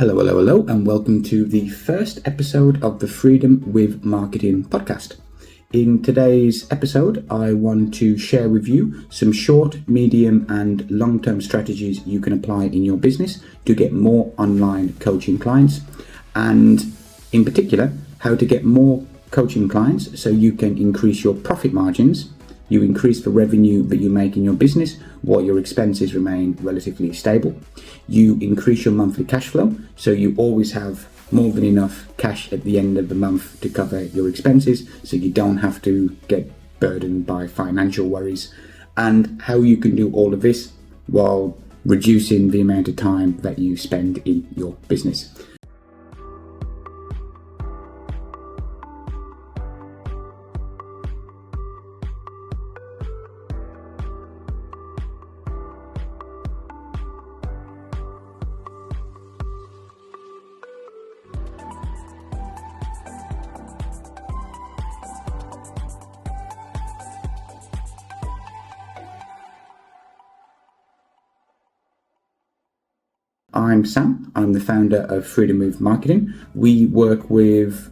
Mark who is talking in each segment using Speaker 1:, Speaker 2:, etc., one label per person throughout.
Speaker 1: Hello, and welcome to the first episode of the Freedom with Marketing podcast. In today's episode, I want to share with you some short, medium, and long-term strategies you can apply in your business to get more online coaching clients, and in particular, how to get more coaching clients so you can increase your profit margins. You increase the revenue that you make in your business while your expenses remain relatively stable. You increase your monthly cash flow, so you always have more than enough cash at the end of the month to cover your expenses, so you don't have to get burdened by financial worries. And how you can do all of this while reducing the amount of time that you spend in your business. I'm Sam. I'm the founder of Freedom with Marketing. We work with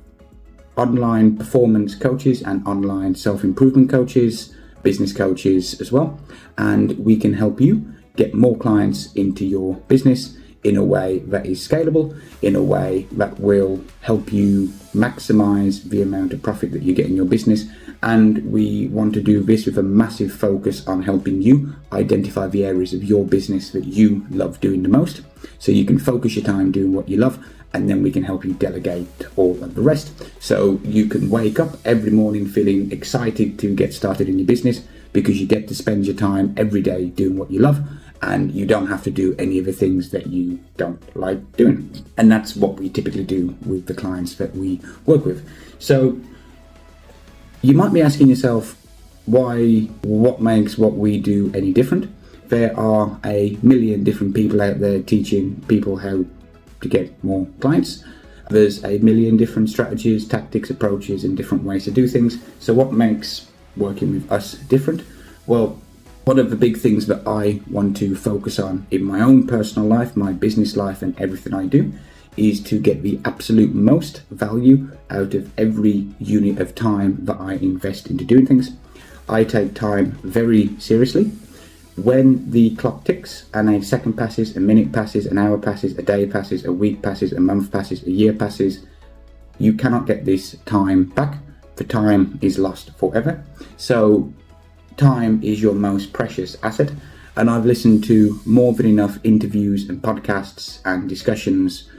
Speaker 1: online performance coaches and online self-improvement coaches, business coaches as well. And we can help you get more clients into your business in a way that is scalable, in a way that will help you maximize the amount of profit that you get in your business. And we want to do this with a massive focus on helping you identify the areas of your business that you love doing the most, so you can focus your time doing what you love, and then we can help you delegate all of the rest. So you can wake up every morning feeling excited to get started in your business because you get to spend your time every day doing what you love, and you don't have to do any of the things that you don't like doing. And that's what we typically do with the clients that we work with. So you might be asking yourself, what makes what we do any different? There are a million different people out there teaching people how to get more clients. There's a million different strategies, tactics, approaches, and different ways to do things. So what makes working with us different? Well, one of the big things that I want to focus on in my own personal life, my business life, and everything I do is to get the absolute most value out of every unit of time that I invest into doing things. I take time very seriously. When the clock ticks and a second passes, a minute passes, an hour passes, a day passes, a week passes, a month passes, a year passes, you cannot get this time back. The time is lost forever. So time is your most precious asset. And I've listened to more than enough interviews and podcasts and discussions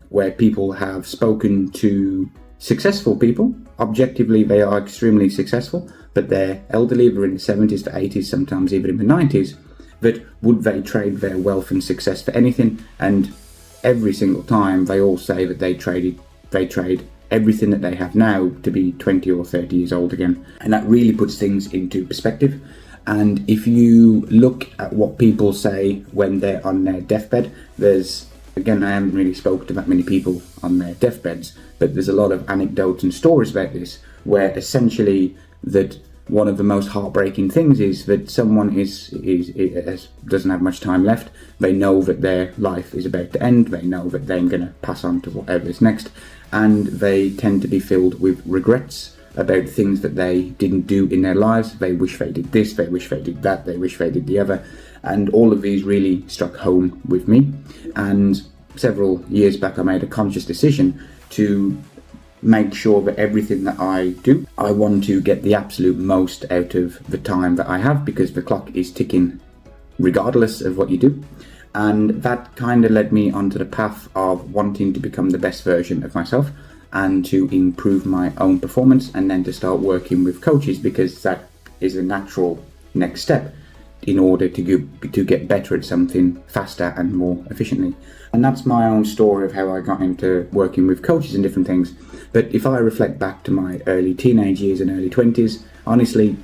Speaker 1: where people have spoken to successful people. Objectively, they are extremely successful, but they're elderly, they're in the 70s, the 80s, sometimes even in the 90s. But would they trade their wealth and success for anything? And every single time they all say that they trade everything that they have now to be 20 or 30 years old again. And that really puts things into perspective. And if you look at what people say when they're on their deathbed, again, I haven't really spoken to that many people on their deathbeds, but there's a lot of anecdotes and stories about this, where essentially that one of the most heartbreaking things is that someone doesn't have much time left. They know that their life is about to end. They know that they're going to pass on to whatever's next, and they tend to be filled with regrets about things that they didn't do in their lives. They wish they did this, they wish they did that, they wish they did the other. And all of these really struck home with me. And several years back, I made a conscious decision to make sure that everything that I do, I want to get the absolute most out of the time that I have, because the clock is ticking regardless of what you do. And that kind of led me onto the path of wanting to become the best version of myself and to improve my own performance, and then to start working with coaches, because that is a natural next step in order to get better at something faster and more efficiently. And that's my own story of how I got into working with coaches and different things. But if I reflect back to my early teenage years and early 20s, honestly,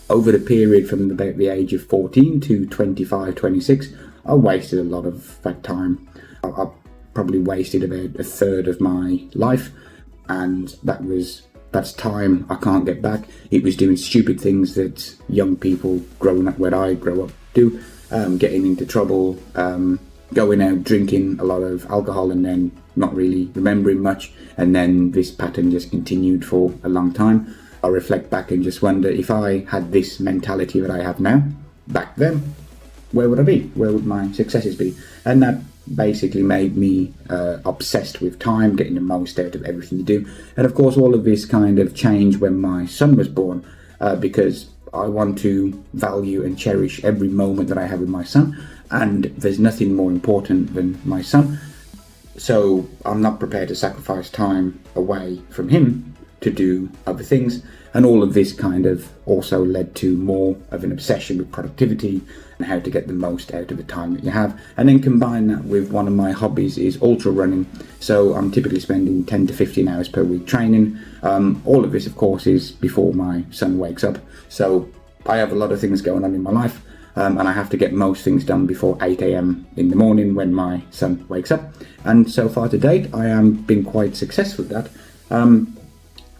Speaker 1: over the period from about the age of 14 to 25, 26, I wasted a lot of that time. I probably wasted about a third of my life, and that's time I can't get back. It was doing stupid things that young people growing up where I grew up do, getting into trouble, going out drinking a lot of alcohol and then not really remembering much, and then this pattern just continued for a long time. I reflect back and just wonder, if I had this mentality that I have now back then, where would I be? Where would my successes be? And that basically made me obsessed with time, getting the most out of everything you do. And of course, all of this kind of changed when my son was born, because I want to value and cherish every moment that I have with my son, and there's nothing more important than my son. So I'm not prepared to sacrifice time away from him to do other things. And all of this kind of also led to more of an obsession with productivity and how to get the most out of the time that you have. And then combine that with one of my hobbies is ultra running. So I'm typically spending 10 to 15 hours per week training. All of this, of course, is before my son wakes up. So I have a lot of things going on in my life, and I have to get most things done before 8 a.m. in the morning when my son wakes up. And so far to date, I am been quite successful at that.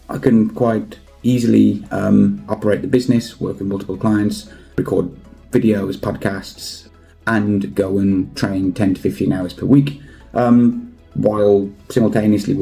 Speaker 1: I can quite easily operate the business, work with multiple clients, record videos, podcasts, and go and train 10 to 15 hours per week, while simultaneously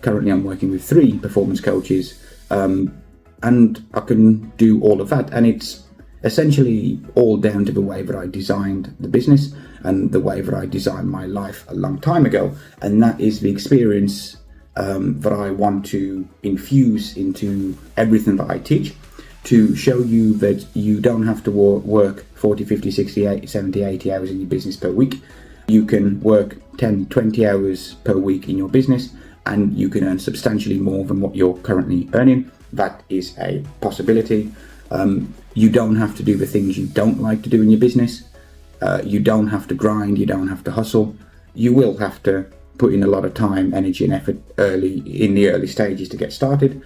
Speaker 1: currently I'm working with 3 performance coaches, and I can do all of that. And it's essentially all down to the way that I designed the business and the way that I designed my life a long time ago. And that is the experience that I want to infuse into everything that I teach, to show you that you don't have to work 40, 50, 60, 70, 80 hours in your business per week. You can work 10, 20 hours per week in your business, and you can earn substantially more than what you're currently earning. That is a possibility. You don't have to do the things you don't like to do in your business. You don't have to grind, you don't have to hustle. You will have to put in a lot of time, energy and effort in the early stages to get started.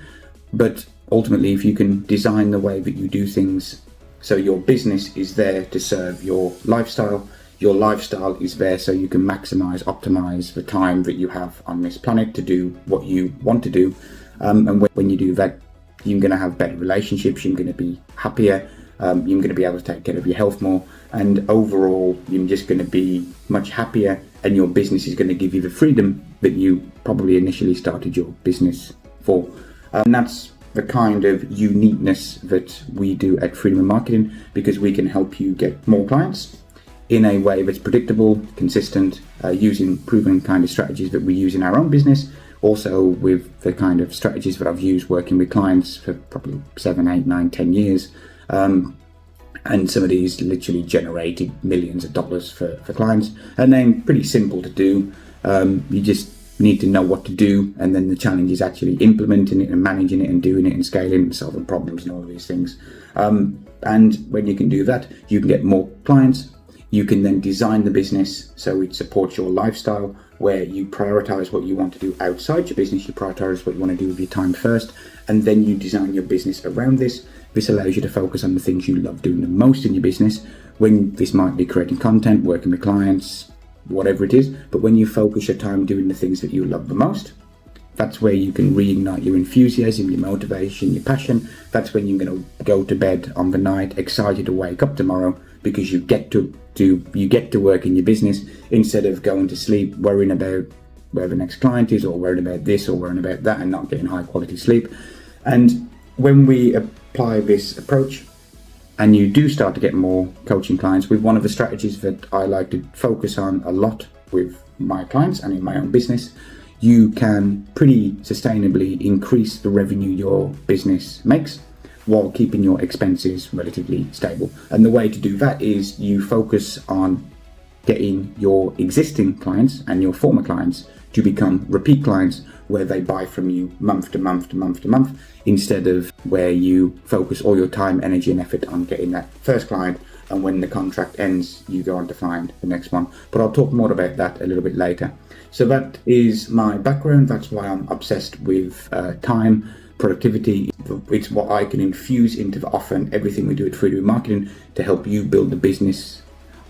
Speaker 1: But ultimately, if you can design the way that you do things so your business is there to serve your lifestyle is there so you can optimize the time that you have on this planet to do what you want to do. And when you do that, you're going to have better relationships, you're going to be happier, you're going to be able to take care of your health more, and overall you're just going to be much happier, and your business is going to give you the freedom that you probably initially started your business for. And that's the kind of uniqueness that we do at Freedom in Marketing, because we can help you get more clients in a way that's predictable, consistent, using proven kind of strategies that we use in our own business, also with the kind of strategies that I've used working with clients for probably 7, 8, 9, 10 years. And some of these literally generated millions of dollars for clients, and they're pretty simple to do. You just need to know what to do, and then the challenge is actually implementing it and managing it and doing it and scaling and solving problems and all of these things. And when you can do that, you can get more clients. You can then design the business so it supports your lifestyle, where you prioritize what you want to do outside your business, you prioritize what you want to do with your time first, and then you design your business around this. This allows you to focus on the things you love doing the most in your business, when this might be creating content, working with clients, whatever it is. But when you focus your time doing the things that you love the most, that's where you can reignite your enthusiasm, your motivation, your passion. That's when you're going to go to bed on the night excited to wake up tomorrow, because you get to work in your business instead of going to sleep worrying about where the next client is, or worrying about this or worrying about that, and not getting high quality sleep. And when we apply this approach and you do start to get more coaching clients, with one of the strategies that I like to focus on a lot with my clients and in my own business, you can pretty sustainably increase the revenue your business makes while keeping your expenses relatively stable. And the way to do that is you focus on getting your existing clients and your former clients to become repeat clients, where they buy from you month to month to month to month, instead of where you focus all your time, energy and effort on getting that first client, and when the contract ends you go on to find the next one. But I'll talk more about that a little bit later. So that is my background. That's why I'm obsessed with time, productivity. It's what I can infuse into the offer and everything we do at Freedom in Marketing to help you build the business,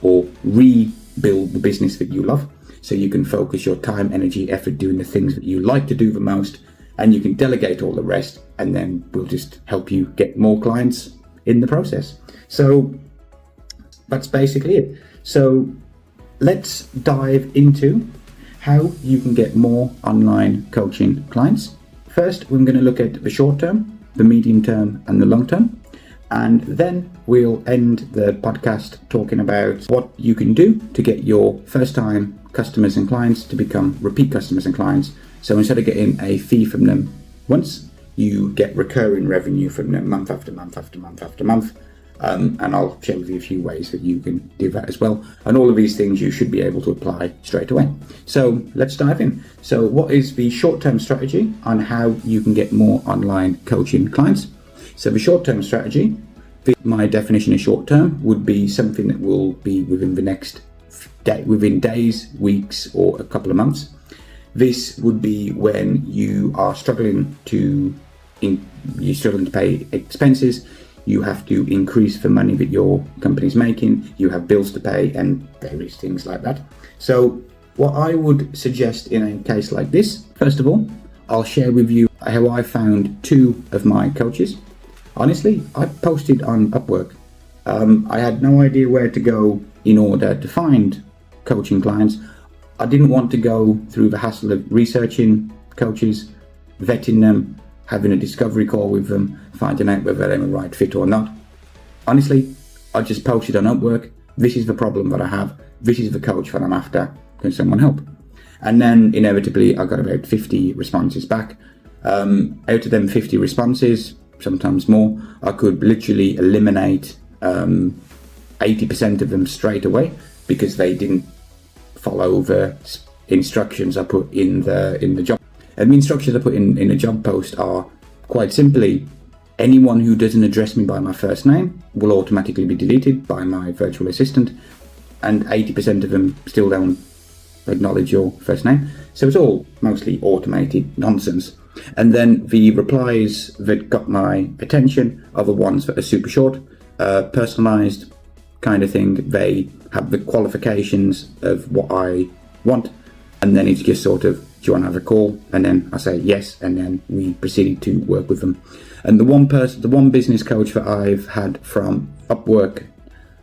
Speaker 1: or rebuild the business that you love, so you can focus your time, energy, effort doing the things that you like to do the most, and you can delegate all the rest, and then we'll just help you get more clients in the process. So that's basically it. So let's dive into how you can get more online coaching clients. First, we're going to look at the short term, the medium term, and the long term. And then we'll end the podcast talking about what you can do to get your first time customers and clients to become repeat customers and clients. So instead of getting a fee from them once, you get recurring revenue from them month after month after month after month. And I'll share with you a few ways that you can do that as well. And all of these things you should be able to apply straight away. So let's dive in. So what is the short-term strategy on how you can get more online coaching clients? So the short-term strategy, my definition of short-term would be something that will be within the next day, within days, weeks, or a couple of months. This would be when you are struggling to pay expenses. You have to increase the money that your company's making, you have bills to pay and various things like that. So what I would suggest in a case like this, first of all, I'll share with you how I found two of my coaches. Honestly, I posted on Upwork. I had no idea where to go in order to find coaching clients. I didn't want to go through the hassle of researching coaches, vetting them, having a discovery call with them, finding out whether they're a right fit or not. Honestly, I just posted on Upwork, this is the problem that I have, this is the coach that I'm after, can someone help? And then inevitably I got about 50 responses back. Out of them 50 responses, sometimes more, I could literally eliminate 80% of them straight away because they didn't follow the instructions I put in the job. And the instructions I put in a job post are quite simply, anyone who doesn't address me by my first name will automatically be deleted by my virtual assistant, and 80% of them still don't acknowledge your first name. So it's all mostly automated nonsense. And then the replies that got my attention are the ones that are super short, personalized kind of thing. They have the qualifications of what I want, and then it's just sort of, do you want to have a call? And then I say yes, and then we proceeded to work with them. And the one business coach that I've had from Upwork,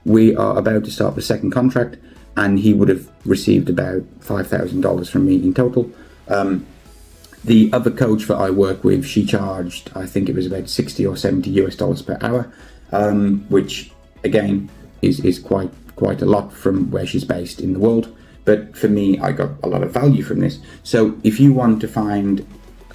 Speaker 1: we are about to start the second contract, and he would have received about $5,000 from me in total. The other coach that I work with, she charged, I think it was about 60 or 70 US dollars per hour, which again is quite a lot from where she's based in the world. But for me, I got a lot of value from this. So if you want to find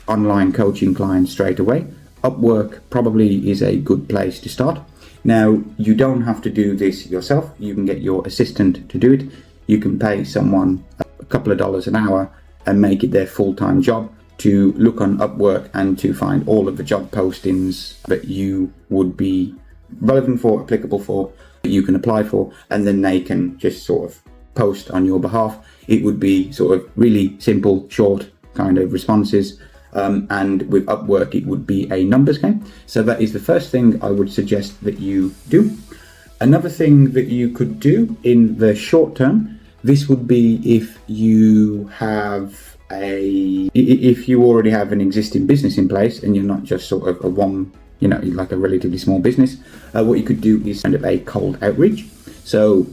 Speaker 1: online coaching clients straight away, Upwork probably is a good place to start. Now, you don't have to do this yourself. You can get your assistant to do it. You can pay someone a couple of dollars an hour and make it their full-time job to look on Upwork and to find all of the job postings that you would be relevant for, applicable for, that you can apply for, and then they can just sort of post on your behalf. It would be sort of really simple, short kind of responses. And with Upwork, it would be a numbers game. So that is the first thing I would suggest that you do. Another thing that you could do in the short term, this would be if you already have an existing business in place and you're not just sort of like a relatively small business, what you could do is kind of a cold outreach. So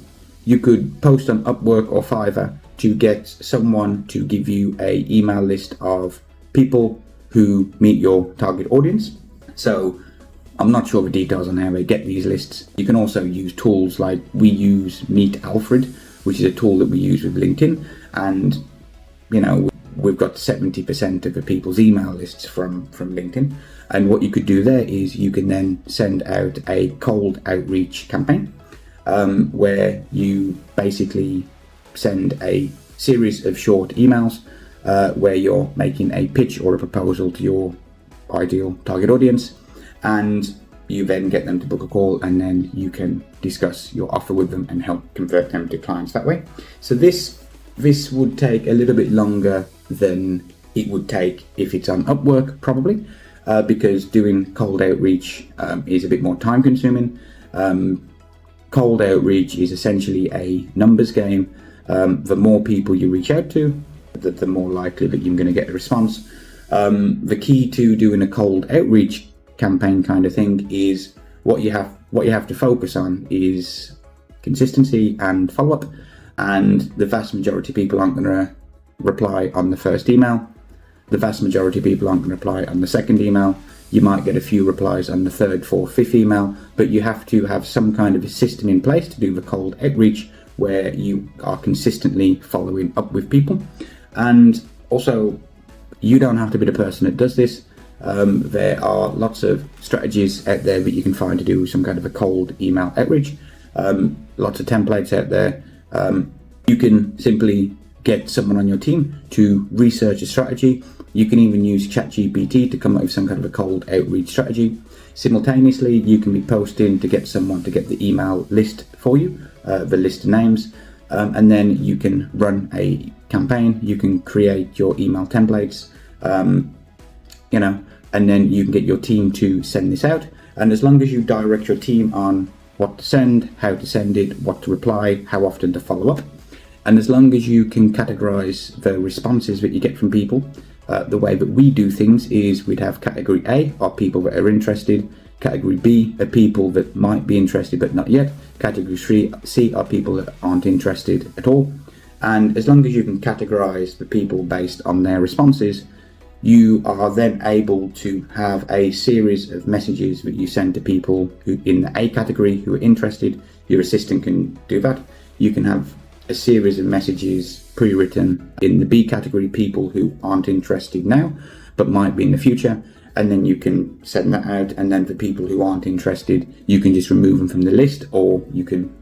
Speaker 1: you could post on Upwork or Fiverr to get someone to give you a email list of people who meet your target audience. So I'm not sure the details on how they get these lists. You can also use tools like we use Meet Alfred, which is a tool that we use with LinkedIn. And, we've got 70% of the people's email lists from LinkedIn. And what you could do there is you can then send out a cold outreach campaign, where you basically send a series of short emails where you're making a pitch or a proposal to your ideal target audience, and you then get them to book a call, and then you can discuss your offer with them and help convert them to clients that way. So this would take a little bit longer than it would take if it's on Upwork, probably, because doing cold outreach is a bit more time consuming. Cold outreach is essentially a numbers game. The more people you reach out to, the more likely that you're going to get a response. The key to doing a cold outreach campaign kind of thing is what you have to focus on is consistency and follow-up. and the vast majority of people aren't going to reply on the first email. The vast majority of people aren't going to reply on the second email. You might get a few replies on the third, fourth, fifth email, but you have to have some kind of a system in place to do the cold outreach where you are consistently following up with people. And also, you don't have to be the person that does this. There are lots of strategies out there that you can find to do some kind of a cold email outreach. Lots of templates out there. You can simply get someone on your team to research a strategy. You can even use ChatGPT to come up with some kind of a cold outreach strategy. Simultaneously, you can be posting to get someone to get the email list for you, the list of names, and then you can run a campaign. You can create your email templates, and then you can get your team to send this out. And as long as you direct your team on what to send, how to send it, what to reply, how often to follow up, and as long as you can categorize the responses that you get from people, the way that we do things is we'd have category A are people that are interested, category B are people that might be interested but not yet, category C are people that aren't interested at all. And as long as you can categorize the people based on their responses, you are then able to have a series of messages that you send to people who in the A category who are interested. Your assistant can do that. You can have a series of messages pre-written in the B category, people who aren't interested now but might be in the future, and then you can send that out. And then for people who aren't interested, you can just remove them from the list, or you can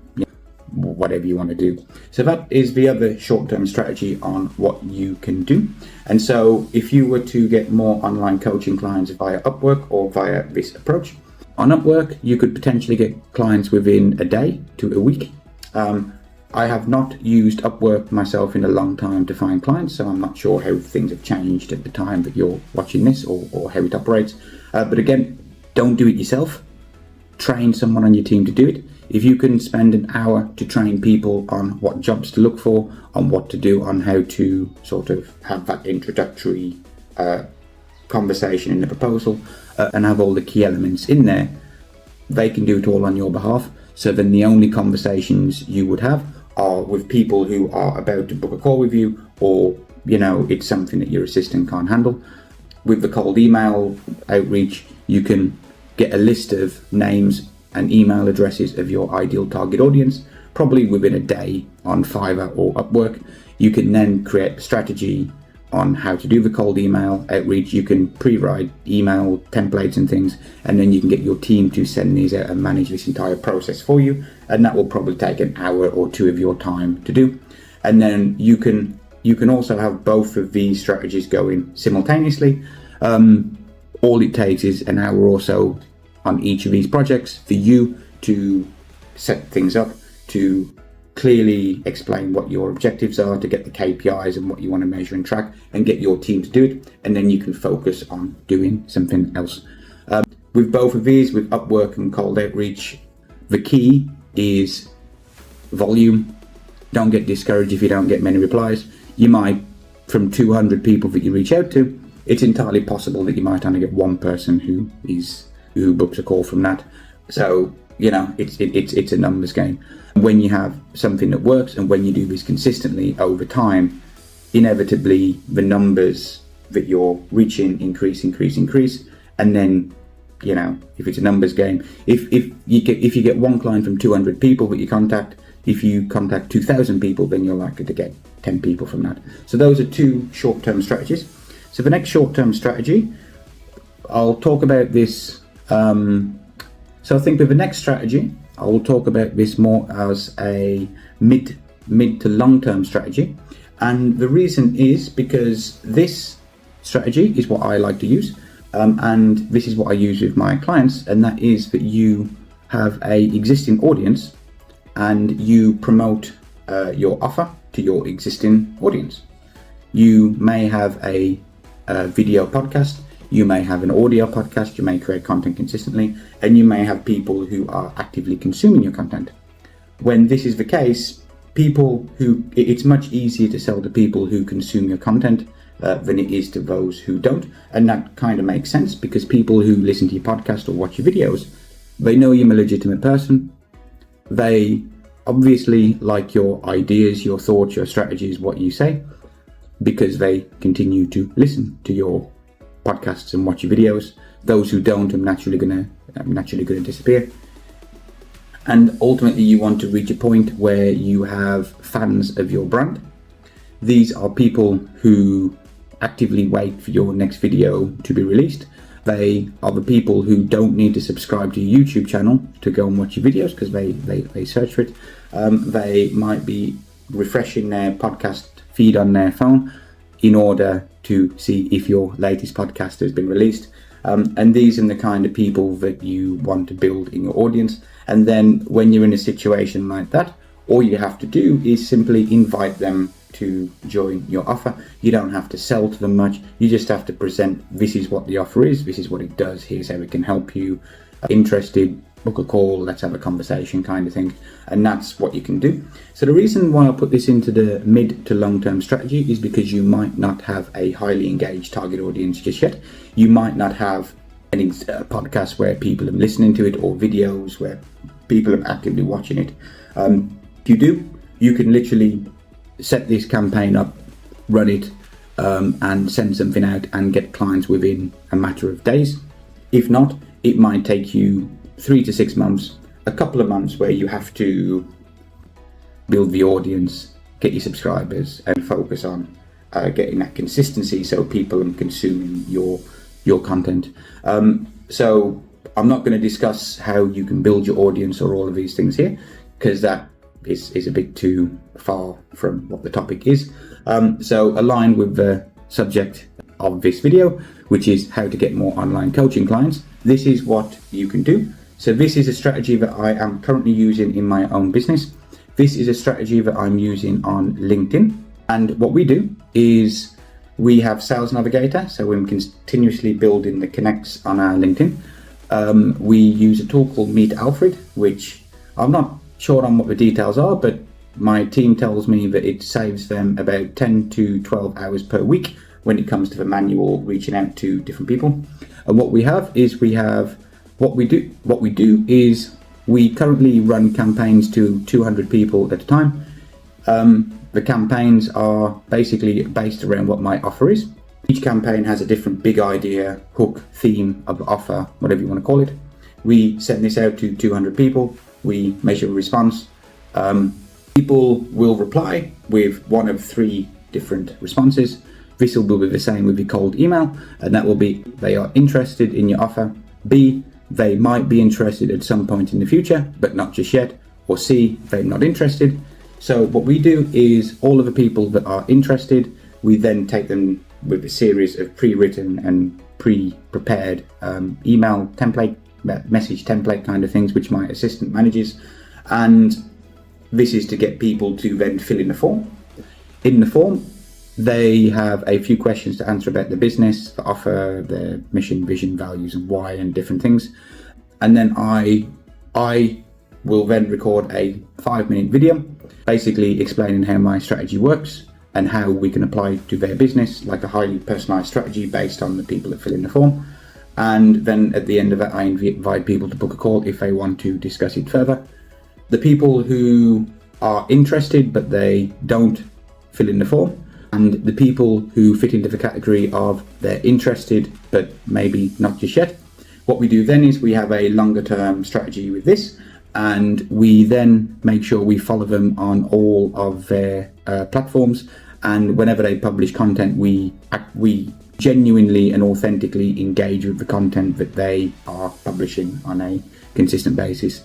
Speaker 1: whatever you want to do. So that is the other short-term strategy on what you can do. And so if you were to get more online coaching clients via Upwork or via this approach, on Upwork you could potentially get clients within a day to a week. I have not used Upwork myself in a long time to find clients, so I'm not sure how things have changed at the time that you're watching this, or how it operates. But again, don't do it yourself. Train someone on your team to do it. If you can spend an hour to train people on what jobs to look for, on what to do, on how to sort of have that introductory conversation in the proposal, and have all the key elements in there, they can do it all on your behalf. So then the only conversations you would have are with people who are about to book a call with you, or it's something that your assistant can't handle. With the cold email outreach, you can get a list of names and email addresses of your ideal target audience, probably within a day on Fiverr or Upwork. You can then create a strategy on how to do the cold email outreach. You can pre-write email templates and things, and then you can get your team to send these out and manage this entire process for you. And that will probably take an hour or two of your time to do. And then you can also have both of these strategies going simultaneously. All it takes is an hour or so on each of these projects for you to set things up, to clearly explain what your objectives are, to get the KPIs and what you want to measure and track, and get your team to do it. And then you can focus on doing something else. With both of these, with Upwork and cold outreach, the key is volume. Don't get discouraged if you don't get many replies. You might, from 200 people that you reach out to, it's entirely possible that you might only get one person who books a call from that. So it's a numbers game. When you have something that works, and when you do this consistently over time, inevitably the numbers that you're reaching increase, and then if it's a numbers game, if you get one client from 200 people that you contact, if you contact 2,000 people, then you're likely to get 10 people from that. So those are two short-term strategies. So the next short-term strategy, I'll talk about this. So I think with the next strategy, I will talk about this more as a mid to long-term strategy. And the reason is because this strategy is what I like to use. And this is what I use with my clients. And that is that you have a existing audience and you promote your offer to your existing audience. You may have a video podcast, you may have an audio podcast, you may create content consistently, and you may have people who are actively consuming your content. When this is the case, it's much easier to sell to people who consume your content than it is to those who don't. And that kind of makes sense, because people who listen to your podcast or watch your videos, they know you're a legitimate person. They obviously like your ideas, your thoughts, your strategies, what you say, because they continue to listen to your podcasts and watch your videos. Those who don't are naturally going to disappear. And ultimately, you want to reach a point where you have fans of your brand. These are people who actively wait for your next video to be released. They are the people who don't need to subscribe to your YouTube channel to go and watch your videos because they search for it. They might be refreshing their podcast feed on their phone in order to see if your latest podcast has been released. And these are the kind of people that you want to build in your audience. And then when you're in a situation like that, all you have to do is simply invite them to join your offer. You don't have to sell to them much. You just have to present, this is what the offer is, this is what it does, here's how it can help you. Interested, book a call, let's have a conversation kind of thing. And that's what you can do. So the reason why I put this into the mid to long term strategy is because you might not have a highly engaged target audience just yet. You might not have any podcast where people are listening to it, or videos where people are actively watching it. If you do, you can literally set this campaign up, run it, and send something out and get clients within a matter of days. If not, it might take you 3 to 6 months, a couple of months where you have to build the audience, get your subscribers, and focus on getting that consistency so people are consuming your content. So I'm not going to discuss how you can build your audience or all of these things here, because that is a bit too far from what the topic is. So aligned with the subject of this video, which is how to get more online coaching clients, this is what you can do. So this is a strategy that I am currently using in my own business. This is a strategy that I'm using on LinkedIn. And what we do is we have Sales Navigator, so we're continuously building the connects on our LinkedIn. We use a tool called Meet Alfred, which I'm not sure on what the details are, but my team tells me that it saves them about 10 to 12 hours per week when it comes to the manual reaching out to different people. And what we do is we currently run campaigns to 200 people at a time. The campaigns are basically based around what my offer is. Each campaign has a different big idea, hook, theme of the offer, whatever you want to call it. We send this out to 200 people. We measure a response. People will reply with one of 3 different responses. This will be the same with the cold email, and that will be they are interested in your offer. B, they might be interested at some point in the future, but not just yet. Or C, they're not interested. So what we do is all of the people that are interested, we then take them with a series of pre-written and pre-prepared email template, message template kind of things, which my assistant manages. And this is to get people to then fill in the form. In the form, they have a few questions to answer about the business, the offer, their mission, vision, values, and why, and different things. And then I will then record a 5-minute video, basically explaining how my strategy works and how we can apply it to their business, like a highly personalized strategy based on the people that fill in the form. And then at the end of it, I invite people to book a call if they want to discuss it further. The people who are interested but they don't fill in the form, and the people who fit into the category of they're interested but maybe not just yet. What we do then is we have a longer term strategy with this, and we then make sure we follow them on all of their platforms, and whenever they publish content, we genuinely and authentically engage with the content that they are publishing on a consistent basis.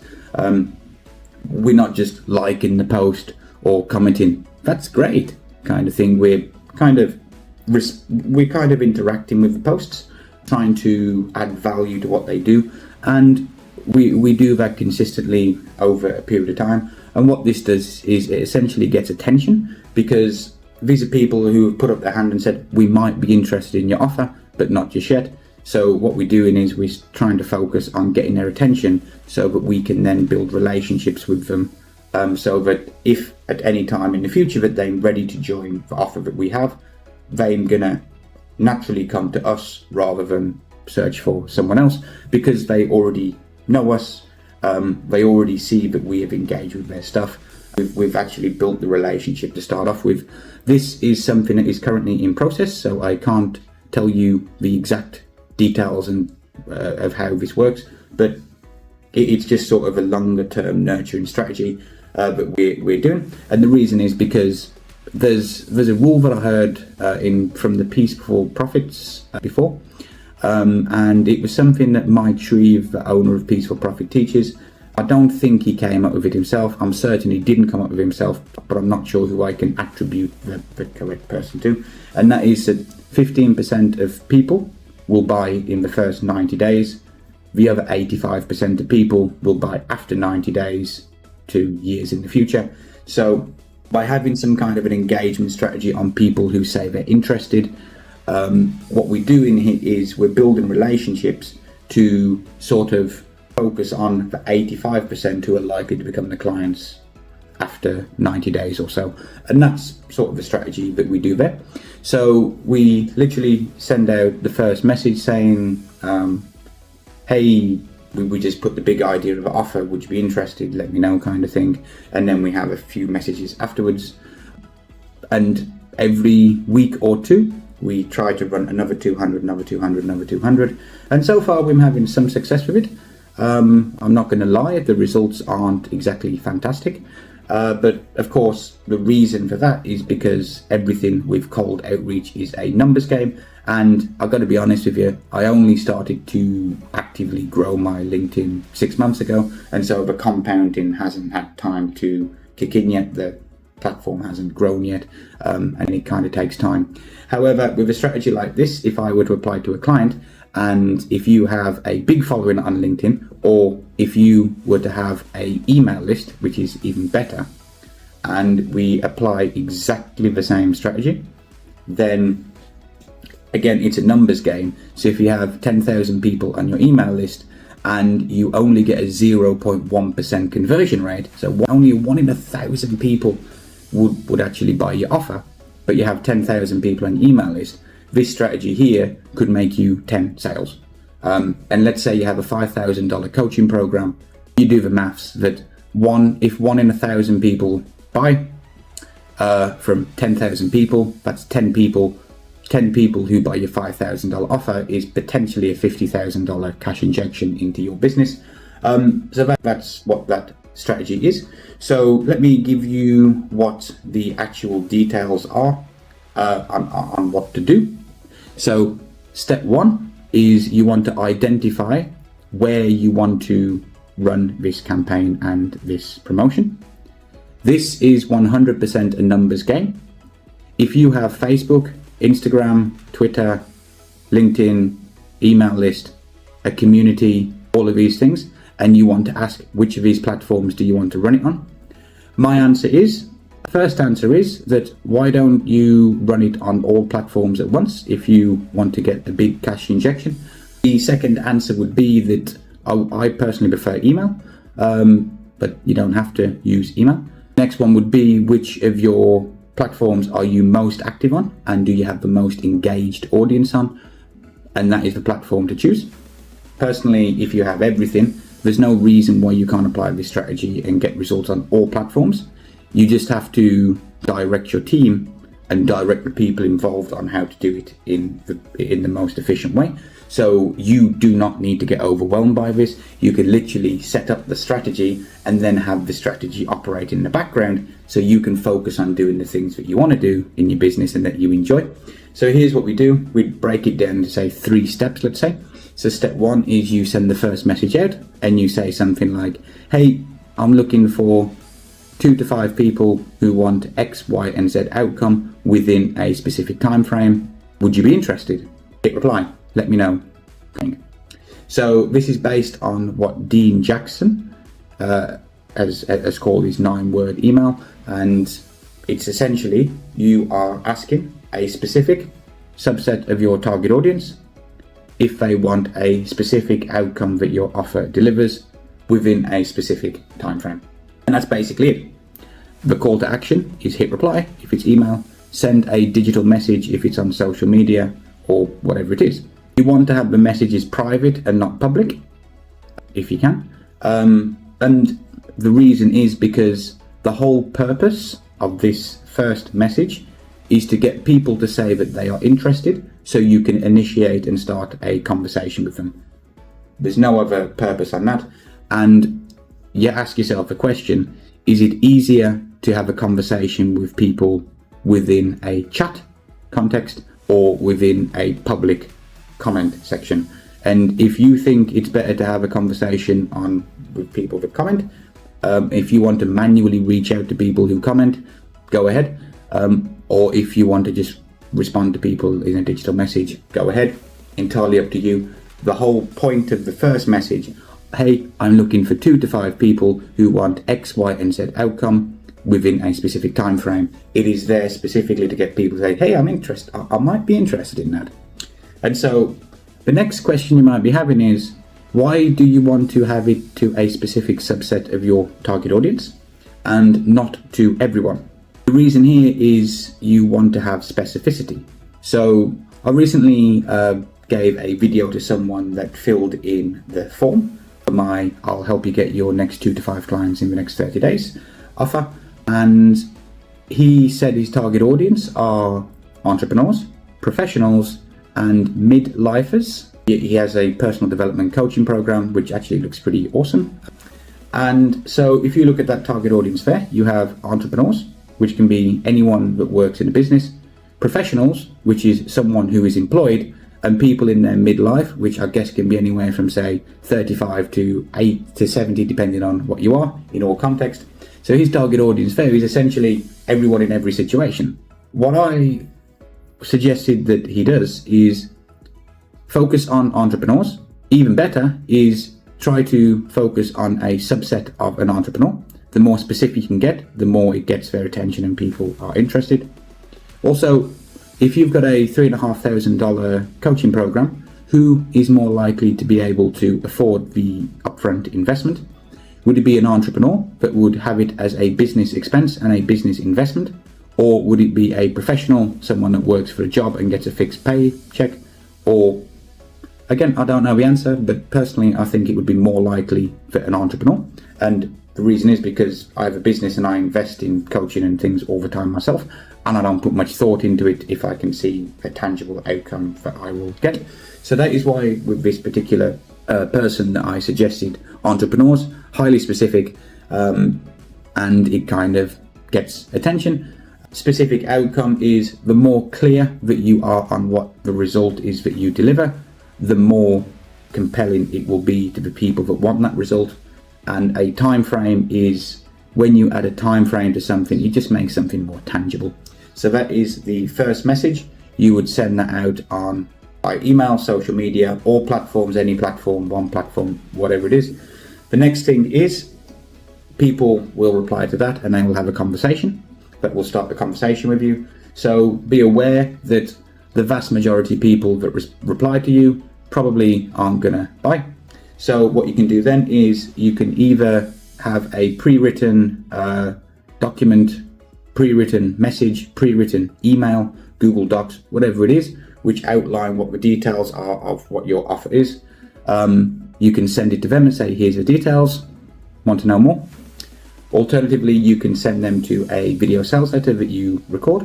Speaker 1: We're not just liking the post or commenting, that's great, kind of thing. We're kind of interacting with the posts, trying to add value to what they do, and we do that consistently over a period of time. And what this does is it essentially gets attention, because these are people who have put up their hand and said, we might be interested in your offer, but not just yet. So what we're doing is we're trying to focus on getting their attention so that we can then build relationships with them, so that if at any time in the future that they're ready to join the offer that we have, they're going to naturally come to us rather than search for someone else, because they already know us, they already see that we have engaged with their stuff, We've actually built the relationship to start off with. This is something that is currently in process, so I can't tell you the exact details and of how this works, but it's just sort of a longer term nurturing strategy that we're doing. And the reason is because there's a rule that I heard from the Peaceful Profits before, and it was something that Mike Shreve, the owner of Peaceful Profit, teaches. I don't think he came up with it himself. I'm certain he didn't come up with it himself, but I'm not sure who I can attribute the correct person to. And that is that 15% of people will buy in the first 90 days. The other 85% of people will buy after 90 days to years in the future. So by having some kind of an engagement strategy on people who say they're interested, what we're doing here is we're building relationships to sort of focus on the 85% who are likely to become the clients after 90 days or so. And that's sort of the strategy that we do there. So we literally send out the first message saying, hey, we just put the big idea of an offer, would you be interested, let me know, kind of thing. And then we have a few messages afterwards. And every week or two, we try to run another 200, another 200, another 200. And so far, we're having some success with it. I'm not going to lie, the results aren't exactly fantastic. But of course, the reason for that is because everything with cold outreach is a numbers game. And I've got to be honest with you, I only started to actively grow my LinkedIn 6 months ago. And so the compounding hasn't had time to kick in yet. The platform hasn't grown yet, and it kind of takes time. However, with a strategy like this, if I were to apply to a client, and if you have a big following on LinkedIn, or if you were to have a email list, which is even better, and we apply exactly the same strategy, then again, it's a numbers game. So if you have 10,000 people on your email list and you only get a 0.1% conversion rate, so only 1 in 1,000 people would actually buy your offer, but you have 10,000 people on your email list, this strategy here could make you 10 sales. And let's say you have a $5,000 coaching program. You do the maths that if 1 in 1,000 people buy from 10,000 people, that's 10 people. 10 people who buy your $5,000 offer is potentially a $50,000 cash injection into your business. So that's what that strategy is. So let me give you what the actual details are on what to do. So step 1 is you want to identify where you want to run this campaign and this promotion. This is 100% a numbers game. If you have Facebook, Instagram, Twitter, LinkedIn, email list, a community, all of these things, and you want to ask which of these platforms do you want to run it on, my first answer is that why don't you run it on all platforms at once if you want to get a big cash injection. The second answer would be that I personally prefer email, but you don't have to use email. Next one would be which of your platforms are you most active on and do you have the most engaged audience on, and that is the platform to choose. Personally, if you have everything, there's no reason why you can't apply this strategy and get results on all platforms. You just have to direct your team and direct the people involved on how to do it in the most efficient way. So you do not need to get overwhelmed by this. You can literally set up the strategy and then have the strategy operate in the background so you can focus on doing the things that you want to do in your business and that you enjoy. So here's what we do. We break it down to say 3 steps, let's say. So step 1 is you send the first message out and you say something like, hey, I'm looking for 2 to 5 people who want X, Y, and Z outcome within a specific time frame. Would you be interested? Hit reply. Let me know. So this is based on what Dean Jackson has called his 9-word email, and it's essentially you are asking a specific subset of your target audience if they want a specific outcome that your offer delivers within a specific time frame. And that's basically it. The call to action is hit reply if it's email, send a digital message if it's on social media or whatever it is. You want to have the messages private and not public, if you can. And the reason is because The whole purpose of this first message is to get people to say that they are interested, so you can initiate and start a conversation with them. There's no other purpose on that. And you ask yourself a question: is it easier to have a conversation with people within a chat context or within a public comment section? And if you think it's better to have a conversation with people that comment, if you want to manually reach out to people who comment, go ahead. Or if you want to just respond to people in a digital message, go ahead. Entirely up to you. The whole point of the first message: hey, I'm looking for 2 to 5 people who want X, Y, and Z outcome within a specific time frame. It is there specifically to get people to say, hey, I'm interested. I might be interested in that. And so the next question you might be having is, why do you want to have it to a specific subset of your target audience and not to everyone? The reason here is you want to have specificity. So I recently gave a video to someone that filled in the form for my I'll help you get your next 2 to 5 clients in the next 30 days offer. And he said his target audience are entrepreneurs, professionals, and mid-lifers. He has a personal development coaching program, which actually looks pretty awesome. And so if you look at that target audience there, you have entrepreneurs, which can be anyone that works in a business, professionals, which is someone who is employed, and people in their midlife, which I guess can be anywhere from, say, 35 to 8 to 70, depending on what you are in all context. So his target audience there is essentially everyone in every situation. What I suggested that he does is focus on entrepreneurs. Even better is try to focus on a subset of an entrepreneur. The more specific you can get, the more it gets their attention and people are interested. Also, if you've got a $3,500 coaching program, who is more likely to be able to afford the upfront investment? Would it be an entrepreneur that would have it as a business expense and a business investment? Or would it be a professional, someone that works for a job and gets a fixed pay check? Or, again, I don't know the answer, but personally I think it would be more likely for an entrepreneur. And the reason is because I have a business and I invest in coaching and things all the time myself, and I don't put much thought into it if I can see a tangible outcome that I will get. So that is why with this particular person that I suggested, entrepreneurs, highly specific, and it kind of gets attention. Specific outcome is the more clear that you are on what the result is that you deliver, the more compelling it will be to the people that want that result. And a time frame is when you add a time frame to something, you just make something more tangible. So that is the first message. You would send that out by email, social media, all platforms, any platform, one platform, whatever it is. The next thing is people will reply to that and they will have a conversation that will start the conversation with you. So be aware that the vast majority of people that reply to you probably aren't gonna buy. So what you can do then is you can either have a pre-written document, pre-written message, pre-written email, Google Docs, whatever it is, which outline what the details are of what your offer is. You can send it to them and say, here's the details, want to know more? Alternatively, you can send them to a video sales letter that you record.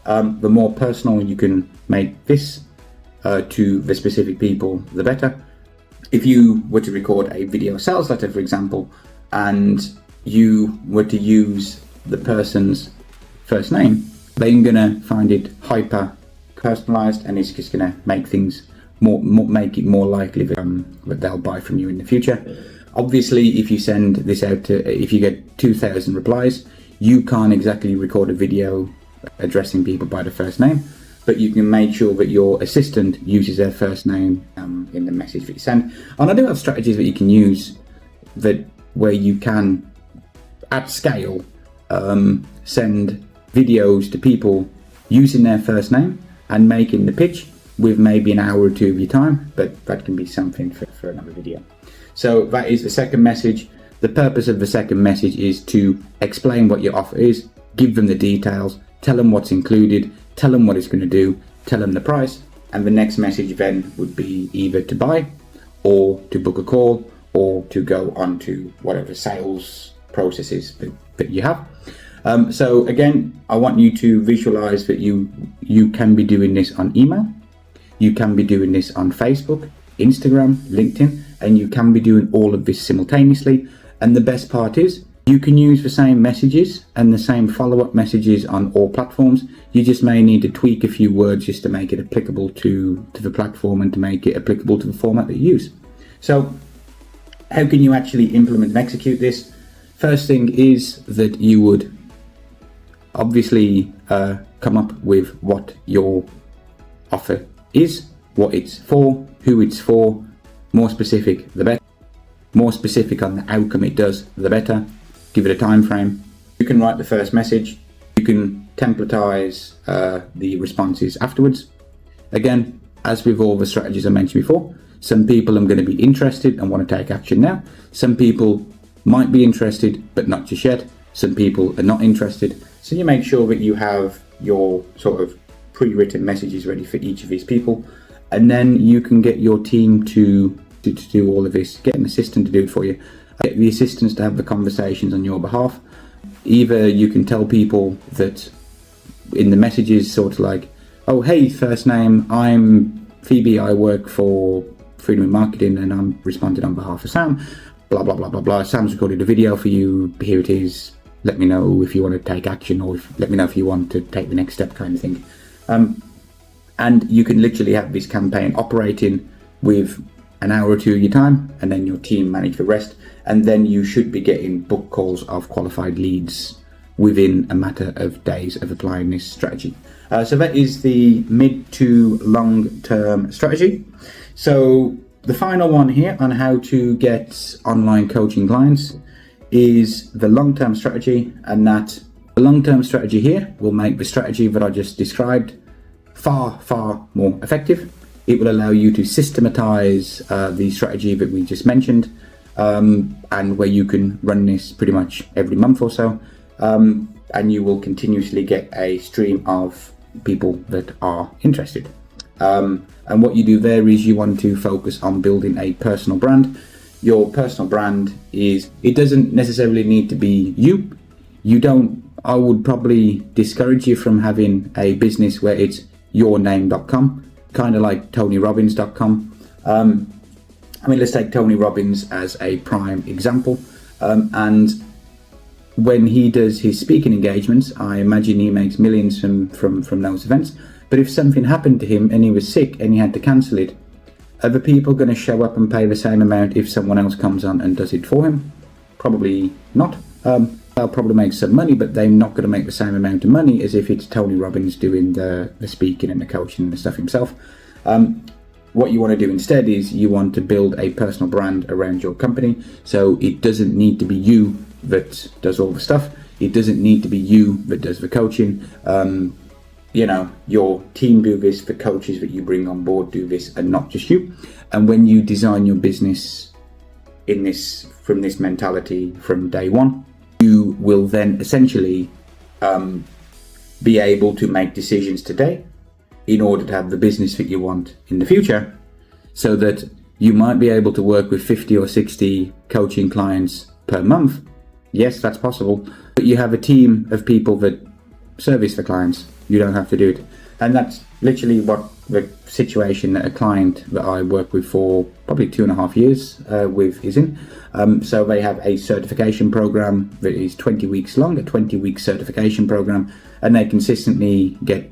Speaker 1: The more personal you can make this to the specific people, the better. If you were to record a video sales letter, for example, and you were to use the person's first name, they're going to find it hyper personalized, and it's just going to make things make it more likely that they'll buy from you in the future. Obviously, if you send this out if you get 2,000 replies, you can't exactly record a video addressing people by the first name, but you can make sure that your assistant uses their first name in the message that you send. And I do have strategies that you can use where you can, at scale, send videos to people using their first name and making the pitch with maybe an hour or two of your time, but that can be something for another video. So that is the second message. The purpose of the second message is to explain what your offer is, give them the details, tell them what's included, tell them what it's going to do, tell them the price, and the next message then would be either to buy or to book a call or to go on to whatever sales processes that you have. So again, I want you to visualize that you can be doing this on email, you can be doing this on Facebook, Instagram, LinkedIn, and you can be doing all of this simultaneously. And the best part is you can use the same messages and the same follow-up messages on all platforms. You just may need to tweak a few words just to make it applicable to the platform and to make it applicable to the format that you use. So how can you actually implement and execute this? First thing is that you would obviously come up with what your offer is, what it's for, who it's for. More specific, the better. More specific on the outcome it does, the better. Give it a time frame. You can write the first message. You can templatize the responses afterwards. Again, as with all the strategies I mentioned before, some people are going to be interested and want to take action now. Some people might be interested, but not just yet. Some people are not interested. So you make sure that you have your sort of pre-written messages ready for each of these people. And then you can get your team to do all of this. Get an assistant to do it for you. Get the assistants to have the conversations on your behalf. Either you can tell people that in the messages, sort of like, oh, hey, first name, I'm Phoebe, I work for Freedom in Marketing and I'm responding on behalf of Sam, blah, blah, blah, blah, blah. Sam's recorded a video for you. Here it is. Let me know if you want to take action, or let me know if you want to take the next step, kind of thing. And you can literally have this campaign operating with an hour or two of your time, and then your team manage the rest. And then you should be getting book calls of qualified leads within a matter of days of applying this strategy. So that is the mid to long term strategy. So the final one here on how to get online coaching clients is the long term strategy, and that the long term strategy here will make the strategy that I just described far, far more effective. It will allow you to systematize the strategy that we just mentioned, and where you can run this pretty much every month or so, and you will continuously get a stream of people that are interested. And what you do there is you want to focus on building a personal brand. Your personal brand it doesn't necessarily need to be you. I would probably discourage you from having a business where it's yourname.com, kind of like TonyRobbins.com. Let's take Tony Robbins as a prime example. And when he does his speaking engagements, I imagine he makes millions from those events. But if something happened to him and he was sick and he had to cancel it, are the people going to show up and pay the same amount if someone else comes on and does it for him? Probably not. They'll probably make some money, but they're not going to make the same amount of money as if it's Tony Robbins doing the speaking and the coaching and the stuff himself. What you want to do instead is you want to build a personal brand around your company. So it doesn't need to be you that does all the stuff. It doesn't need to be you that does the coaching. Your team do this, the coaches that you bring on board do this, and not just you. And when you design your business from this mentality from day one, you will then essentially be able to make decisions today in order to have the business that you want in the future, so that you might be able to work with 50 or 60 coaching clients per month. Yes, that's possible, but you have a team of people that service the clients. You don't have to do it. And that's literally what the situation that a client that I work with for probably 2.5 years with is in. So they have a certification program that is 20 weeks long, a 20-week certification program, and they consistently get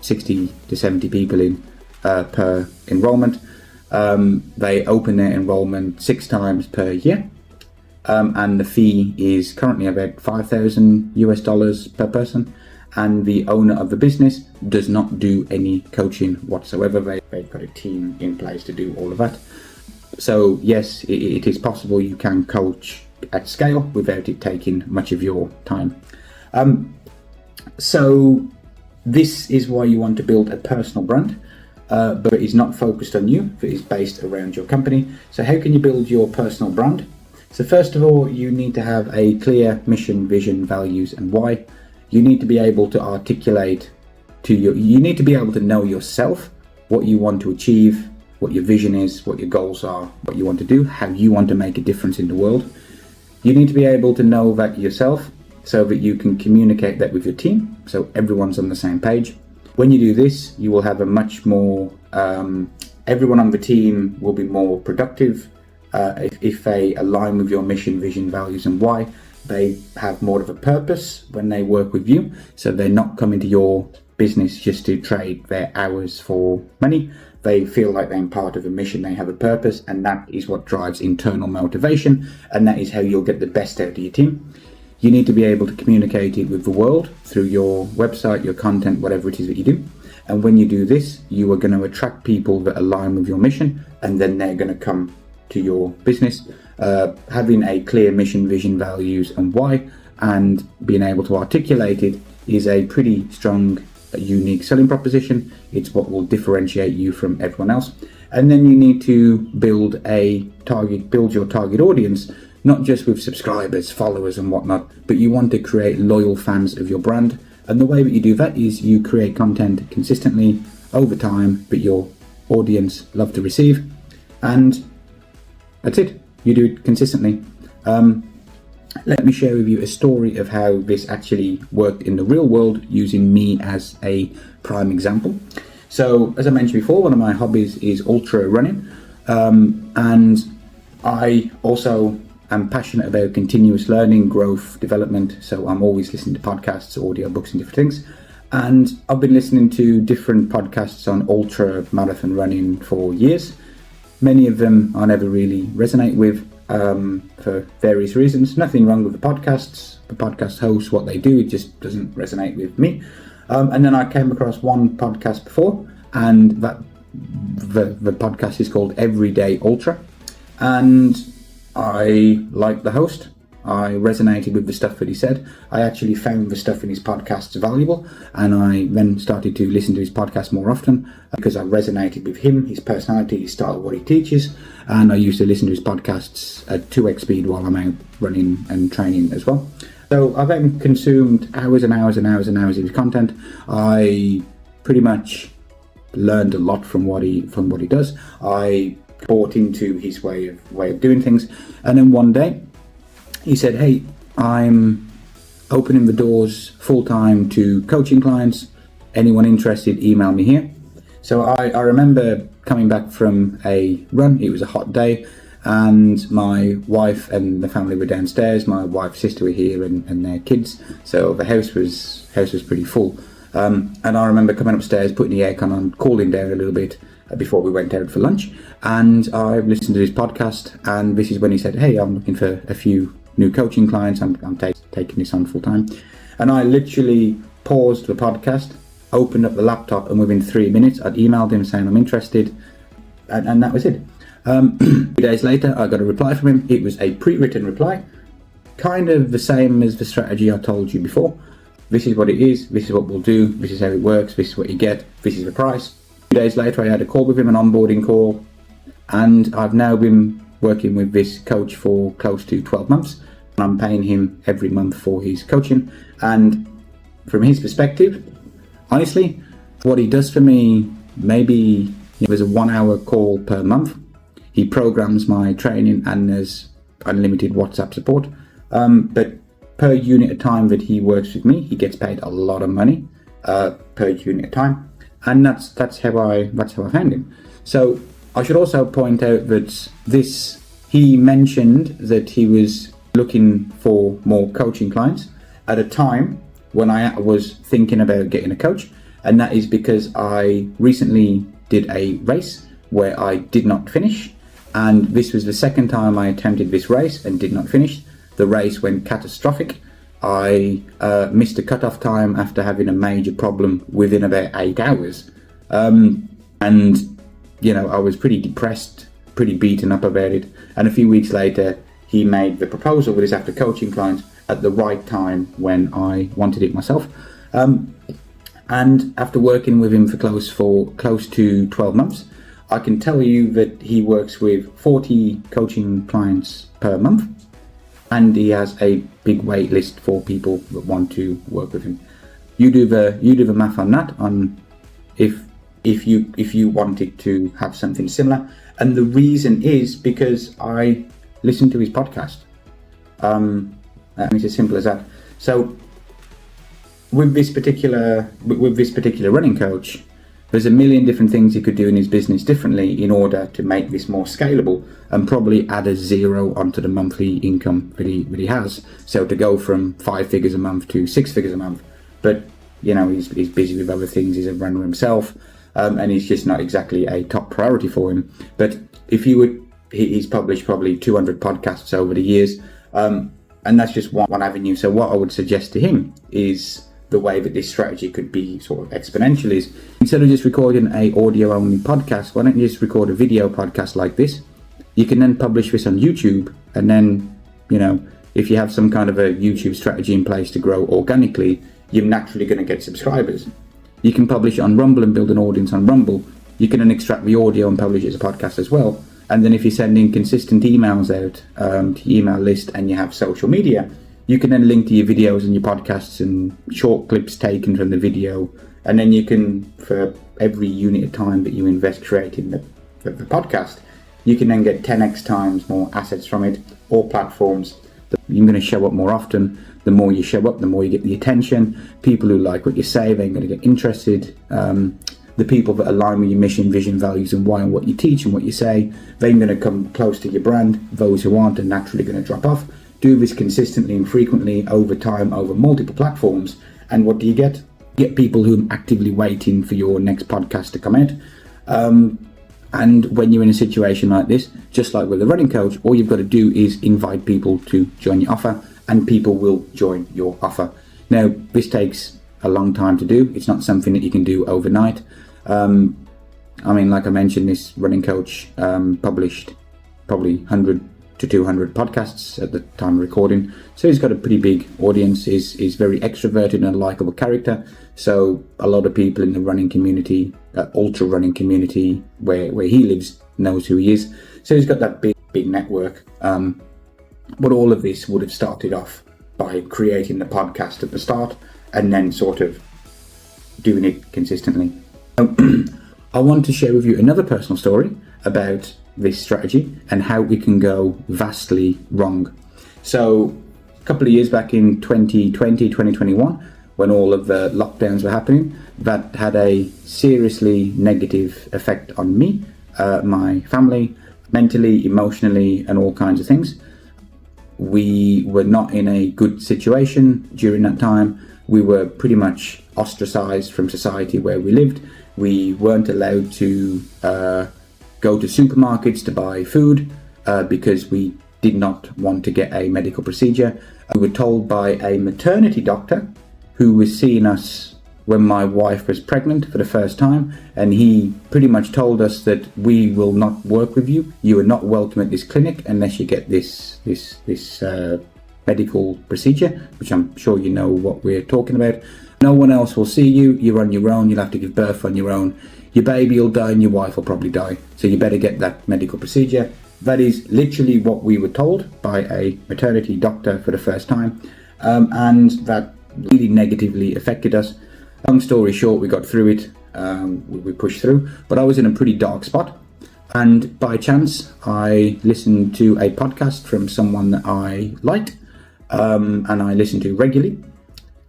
Speaker 1: 60 to 70 people in per enrollment. They open their enrollment 6 times per year, and the fee is currently about $5,000 per person. And the owner of the business does not do any coaching whatsoever. They've got a team in place to do all of that. So yes, it is possible you can coach at scale without it taking much of your time. So this is why you want to build a personal brand, but it is not focused on you, it is based around your company. So how can you build your personal brand? So first of all, you need to have a clear mission, vision, values, and why. You need to be able to articulate you need to be able to know yourself, what you want to achieve, what your vision is, what your goals are, what you want to do, how you want to make a difference in the world. You need to be able to know that yourself so that you can communicate that with your team, so everyone's on the same page. When you do this, you will have a much more, everyone on the team will be more productive if they align with your mission, vision, values and why. They have more of a purpose when they work with you, so they're not coming to your business just to trade their hours for money. They feel like they're part of a mission, they have a purpose, and that is what drives internal motivation, and that is how you'll get the best out of your team. You need to be able to communicate it with the world through your website, your content, whatever it is that you do. And when you do this, you are going to attract people that align with your mission, and then they're going to come to your business. Having a clear mission, vision, values and why, and being able to articulate it is a pretty strong, unique selling proposition. It's what will differentiate you from everyone else. And then you need to build your target audience, not just with subscribers, followers and whatnot, but you want to create loyal fans of your brand. And the way that you do that is you create content consistently over time that your audience love to receive, and that's it. You do it consistently. Let me share with you a story of how this actually worked in the real world using me as a prime example. So, as I mentioned before, one of my hobbies is ultra running, and I also am passionate about continuous learning, growth, development. So I'm always listening to podcasts, audiobooks and different things. And I've been listening to different podcasts on ultra marathon running for years. Many of them I never really resonate with for various reasons. Nothing wrong with the podcast hosts, what they do, it just doesn't resonate with me. And then I came across one podcast before, and that the podcast is called Everyday Ultra. And I liked the host. I resonated with the stuff that he said. I actually found the stuff in his podcasts valuable, and I then started to listen to his podcast more often because I resonated with him, his personality, his style, what he teaches, and I used to listen to his podcasts at 2x speed while I'm out running and training as well. So I then consumed hours and hours and hours and hours of his content. I pretty much learned a lot from what he does. I bought into his way of doing things, and then one day he said, "Hey, I'm opening the doors full-time to coaching clients. Anyone interested, email me here." So I remember coming back from a run. It was a hot day, and my wife and the family were downstairs. My wife's sister were here and their kids, so the house was pretty full. And I remember coming upstairs, putting the aircon on, cooling down a little bit before we went out for lunch, and I listened to his podcast, and this is when he said, "Hey, I'm looking for a few new coaching clients. I'm taking this on full time." And I literally paused the podcast, opened up the laptop, and within 3 minutes I'd emailed him saying I'm interested, and that was it. 2 days later I got a reply from him. It was a pre-written reply, kind of the same as the strategy I told you before. This is what it is, this is what we'll do, this is how it works, this is what you get, this is the price. 2 days later I had a call with him, an onboarding call, and I've now been working with this coach for close to 12 months. I'm paying him every month for his coaching, and from his perspective, honestly, what he does for me, maybe there's a 1 hour call per month. He programs my training and there's unlimited WhatsApp support, but per unit of time that he works with me, he gets paid a lot of money per unit of time, and that's how I found him. So I should also point out that he mentioned that he was looking for more coaching clients at a time when I was thinking about getting a coach, and that is because I recently did a race where I did not finish, and this was the second time I attempted this race and did not finish. The race went catastrophic. I missed the cutoff time after having a major problem within about 8 hours, and I was pretty depressed, pretty beaten up about it. And a few weeks later he made the proposal with his after coaching clients at the right time when I wanted it myself. And after working with him for close to 12 months, I can tell you that he works with 40 coaching clients per month, and he has a big wait list for people that want to work with him. You do the math on that, on if you wanted to have something similar. And the reason is because I listened to his podcast. And it's as simple as that. So with this particular running coach, there's a million different things he could do in his business differently in order to make this more scalable, and probably add a zero onto the monthly income that he has. So to go from 5 figures a month to 6 figures a month. But he's busy with other things. He's a runner himself, and he's just not exactly a top priority for him. But if you would, he's published probably 200 podcasts over the years, and that's just one avenue. So what I would suggest to him is, the way that this strategy could be sort of exponential is, instead of just recording a audio only podcast, why don't you just record a video podcast like this? You can then publish this on YouTube, and then if you have some kind of a YouTube strategy in place to grow organically, you're naturally going to get subscribers. You can publish it on Rumble and build an audience on Rumble. You can then extract the audio and publish it as a podcast as well. And then if you're sending consistent emails out to your email list, and you have social media, you can then link to your videos and your podcasts and short clips taken from the video. And then you can, for every unit of time that you invest creating the podcast, you can then get 10x times more assets from it, or platforms. You're going to show up more often. The more you show up, the more you get the attention. People who like what you say, they're going to get interested. The people that align with your mission, vision, values, and why, and what you teach and what you say, they're going to come close to your brand. Those who aren't are naturally going to drop off. Do this consistently and frequently over time, over multiple platforms, and what do you get? You get people who are actively waiting for your next podcast to come out. And when you're in a situation like this, just like with a running coach, all you've got to do is invite people to join your offer, and people will join your offer. Now, this takes a long time to do. It's not something that you can do overnight. Like I mentioned, this running coach published probably 100 to 200 podcasts at the time of recording. So he's got a pretty big audience. He's very extroverted and a likable character. So a lot of people in the running community, ultra running community where he lives, knows who he is. So he's got that big network. But all of this would have started off by creating the podcast at the start, and then sort of doing it consistently. I want to share with you another personal story about this strategy and how it can go vastly wrong. So a couple of years back in 2020, 2021, when all of the lockdowns were happening, that had a seriously negative effect on me, my family, mentally, emotionally, and all kinds of things. We were not in a good situation during that time. We were pretty much ostracized from society where we lived. We weren't allowed to go to supermarkets to buy food because we did not want to get a medical procedure. We were told by a maternity doctor who was seeing us when my wife was pregnant for the first time, and he pretty much told us that we will not work with you. You are not welcome at this clinic unless you get this medical procedure, which I'm sure you know what we're talking about. No one else will see you. You're on your own. You'll have to give birth on your own. Your baby will die and your wife will probably die. So you better get that medical procedure. That is literally what we were told by a maternity doctor for the first time. And that really negatively affected us. Long story short, we got through it. We pushed through. But I was in a pretty dark spot. And by chance, I listened to a podcast from someone that I liked. And I listened to regularly.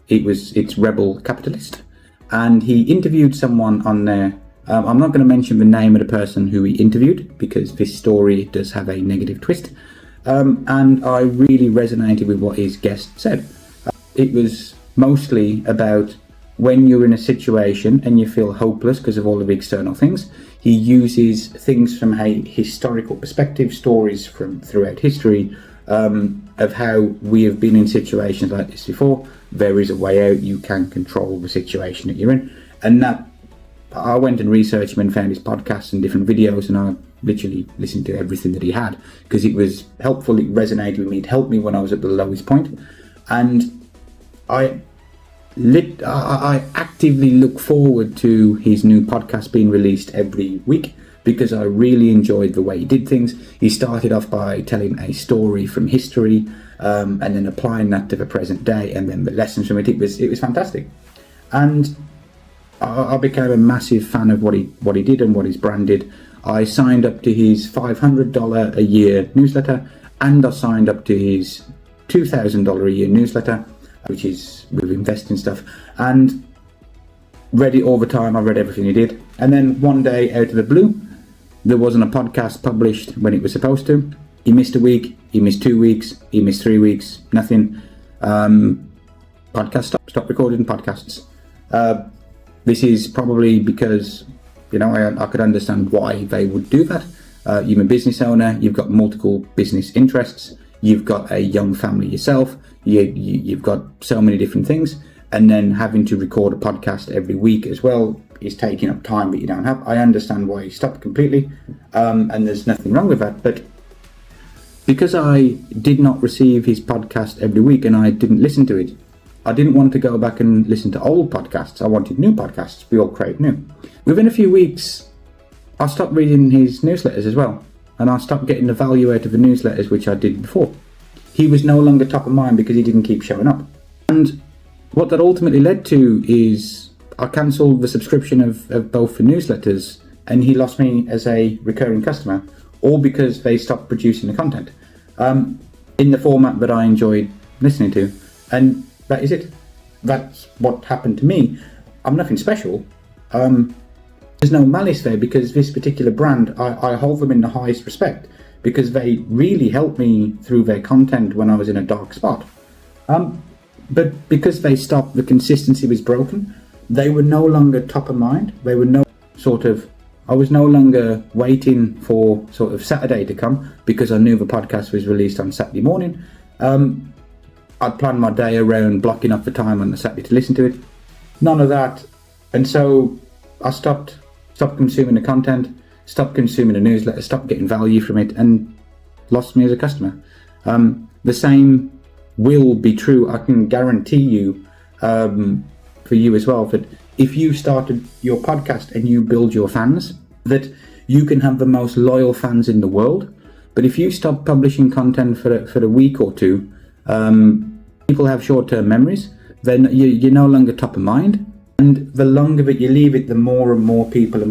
Speaker 1: It's Rebel Capitalist. And he interviewed someone on there. I'm not going to mention the name of the person who he interviewed, because this story does have a negative twist. And I really resonated with what his guest said. It was mostly about when you're in a situation and you feel hopeless because of all of the external things. He uses things from a historical perspective, stories from throughout history, of how we have been in situations like this before. There is a way out. You can control the situation that you're in. And that, I went and researched him and found his podcasts and different videos, and I literally listened to everything that he had because it was helpful. It resonated with me. It helped me when I was at the lowest point. And I actively look forward to his new podcast being released every week, because I really enjoyed the way he did things. He started off by telling a story from history, and then applying that to the present day, and then the lessons from it. It was fantastic. And I became a massive fan of what he did and what he's branded. I signed up to his $500 a year newsletter, and I signed up to his $2,000 a year newsletter, which is with investing stuff, and read it all the time. I read everything he did. And then one day, out of the blue, there wasn't a podcast published when it was supposed to. He missed a week, he missed 2 weeks, he missed 3 weeks, nothing. Podcast stop recording podcasts. This is probably because, I could understand why they would do that. You're a business owner, you've got multiple business interests, you've got a young family yourself, you've got so many different things, and then having to record a podcast every week as well is taking up time that you don't have. I understand why he stopped completely, and there's nothing wrong with that, but because I did not receive his podcast every week and I didn't listen to it, I didn't want to go back and listen to old podcasts. I wanted new podcasts. We all crave new. Within a few weeks, I stopped reading his newsletters as well, and I stopped getting the value out of the newsletters which I did before. He was no longer top of mind because he didn't keep showing up. And what that ultimately led to is I cancelled the subscription of both the newsletters, and he lost me as a recurring customer, all because they stopped producing the content in the format that I enjoyed listening to. And that is it. That's what happened to me. I'm nothing special. There's no malice there, because this particular brand, I hold them in the highest respect, because they really helped me through their content when I was in a dark spot. But because they stopped, the consistency was broken. They were no longer top of mind. They were I was no longer waiting for sort of Saturday to come because I knew the podcast was released on Saturday morning. I'd planned my day around blocking off the time on the Saturday to listen to it. None of that. And so I stopped consuming the content, stopped consuming the newsletter, stopped getting value from it, and lost me as a customer. The same will be true, I can guarantee you, for you as well, that if you started your podcast and you build your fans, that you can have the most loyal fans in the world. But if you stop publishing content for a week or two, people have short-term memories, then you're no longer top of mind. And the longer that you leave it, the more and more people are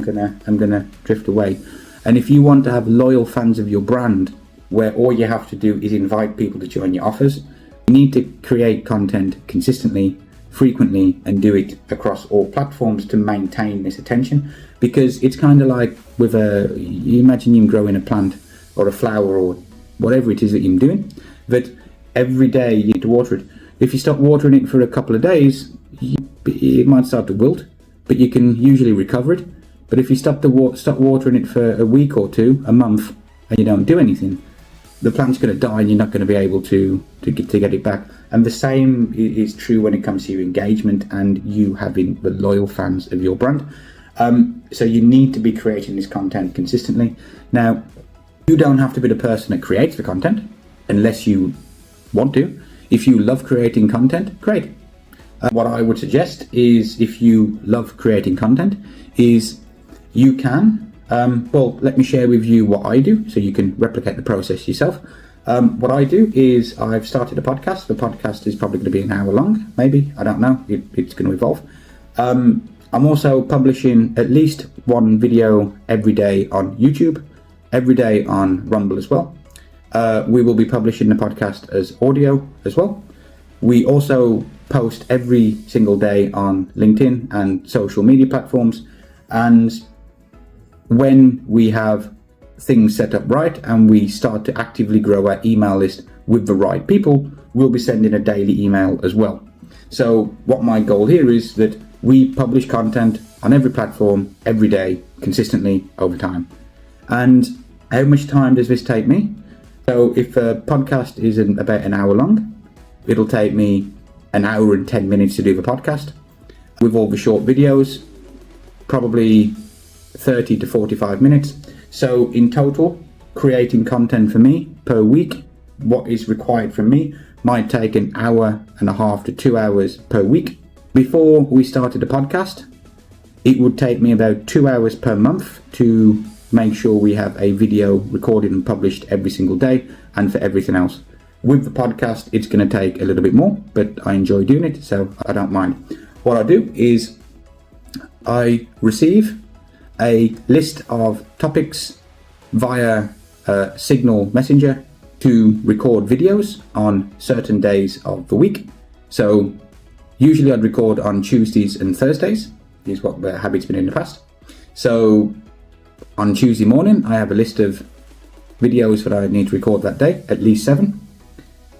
Speaker 1: gonna drift away. And if you want to have loyal fans of your brand, where all you have to do is invite people to join your offers, you need to create content consistently, frequently, and do it across all platforms to maintain this attention. Because it's kind of like you imagine you growing a plant or a flower or whatever it is that you're doing, that every day you need to water it. If you stop watering it for a couple of days, it might start to wilt, but you can usually recover it. But if you stop watering it for a week or two, a month, and you don't do anything, the plant's going to die and you're not going to be able to get it back. And the same is true when it comes to your engagement and you having the loyal fans of your brand. So you need to be creating this content consistently. Now, you don't have to be the person that creates the content unless you want to. If you love creating content, great. What I would suggest is, if you love creating content, is you can, let me share with you what I do so you can replicate the process yourself. What I do is I've started a podcast. The podcast is probably going to be an hour long, maybe, I don't know, it's going to evolve. I'm also publishing at least one video every day on YouTube, every day on Rumble as well. We will be publishing the podcast as audio as well. We also post every single day on LinkedIn and social media platforms. And when we have things set up right and we start to actively grow our email list with the right people, we'll be sending a daily email as well. So what my goal here is that we publish content on every platform, every day, consistently over time. And how much time does this take me? So if a podcast is about an hour long, it'll take me an hour and 10 minutes to do the podcast. With all the short videos, probably 30 to 45 minutes. So in total, creating content for me per week, what is required from me, might take an hour and a half to 2 hours per week. Before we started the podcast, it would take me about 2 hours per month to make sure we have a video recorded and published every single day, and for everything else. With the podcast, it's going to take a little bit more, but I enjoy doing it, so I don't mind. What I do is I receive a list of topics via Signal Messenger to record videos on certain days of the week. So usually I'd record on Tuesdays and Thursdays, is what the habit's been in the past. So on Tuesday morning, I have a list of videos that I need to record that day, at least 7.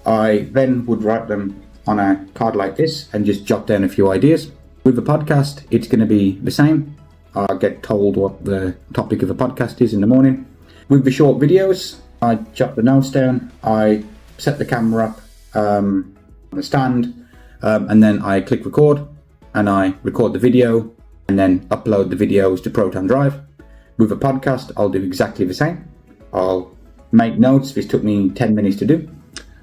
Speaker 1: I then would write them on a card like this and just jot down a few ideas. With the podcast, it's going to be the same. I get told what the topic of the podcast is in the morning. With the short videos, I jot the notes down, I set the camera up on the stand, and then I click record and I record the video and then upload the videos to Proton Drive. With a podcast, I'll do exactly the same. I'll make notes. This took me 10 minutes to do,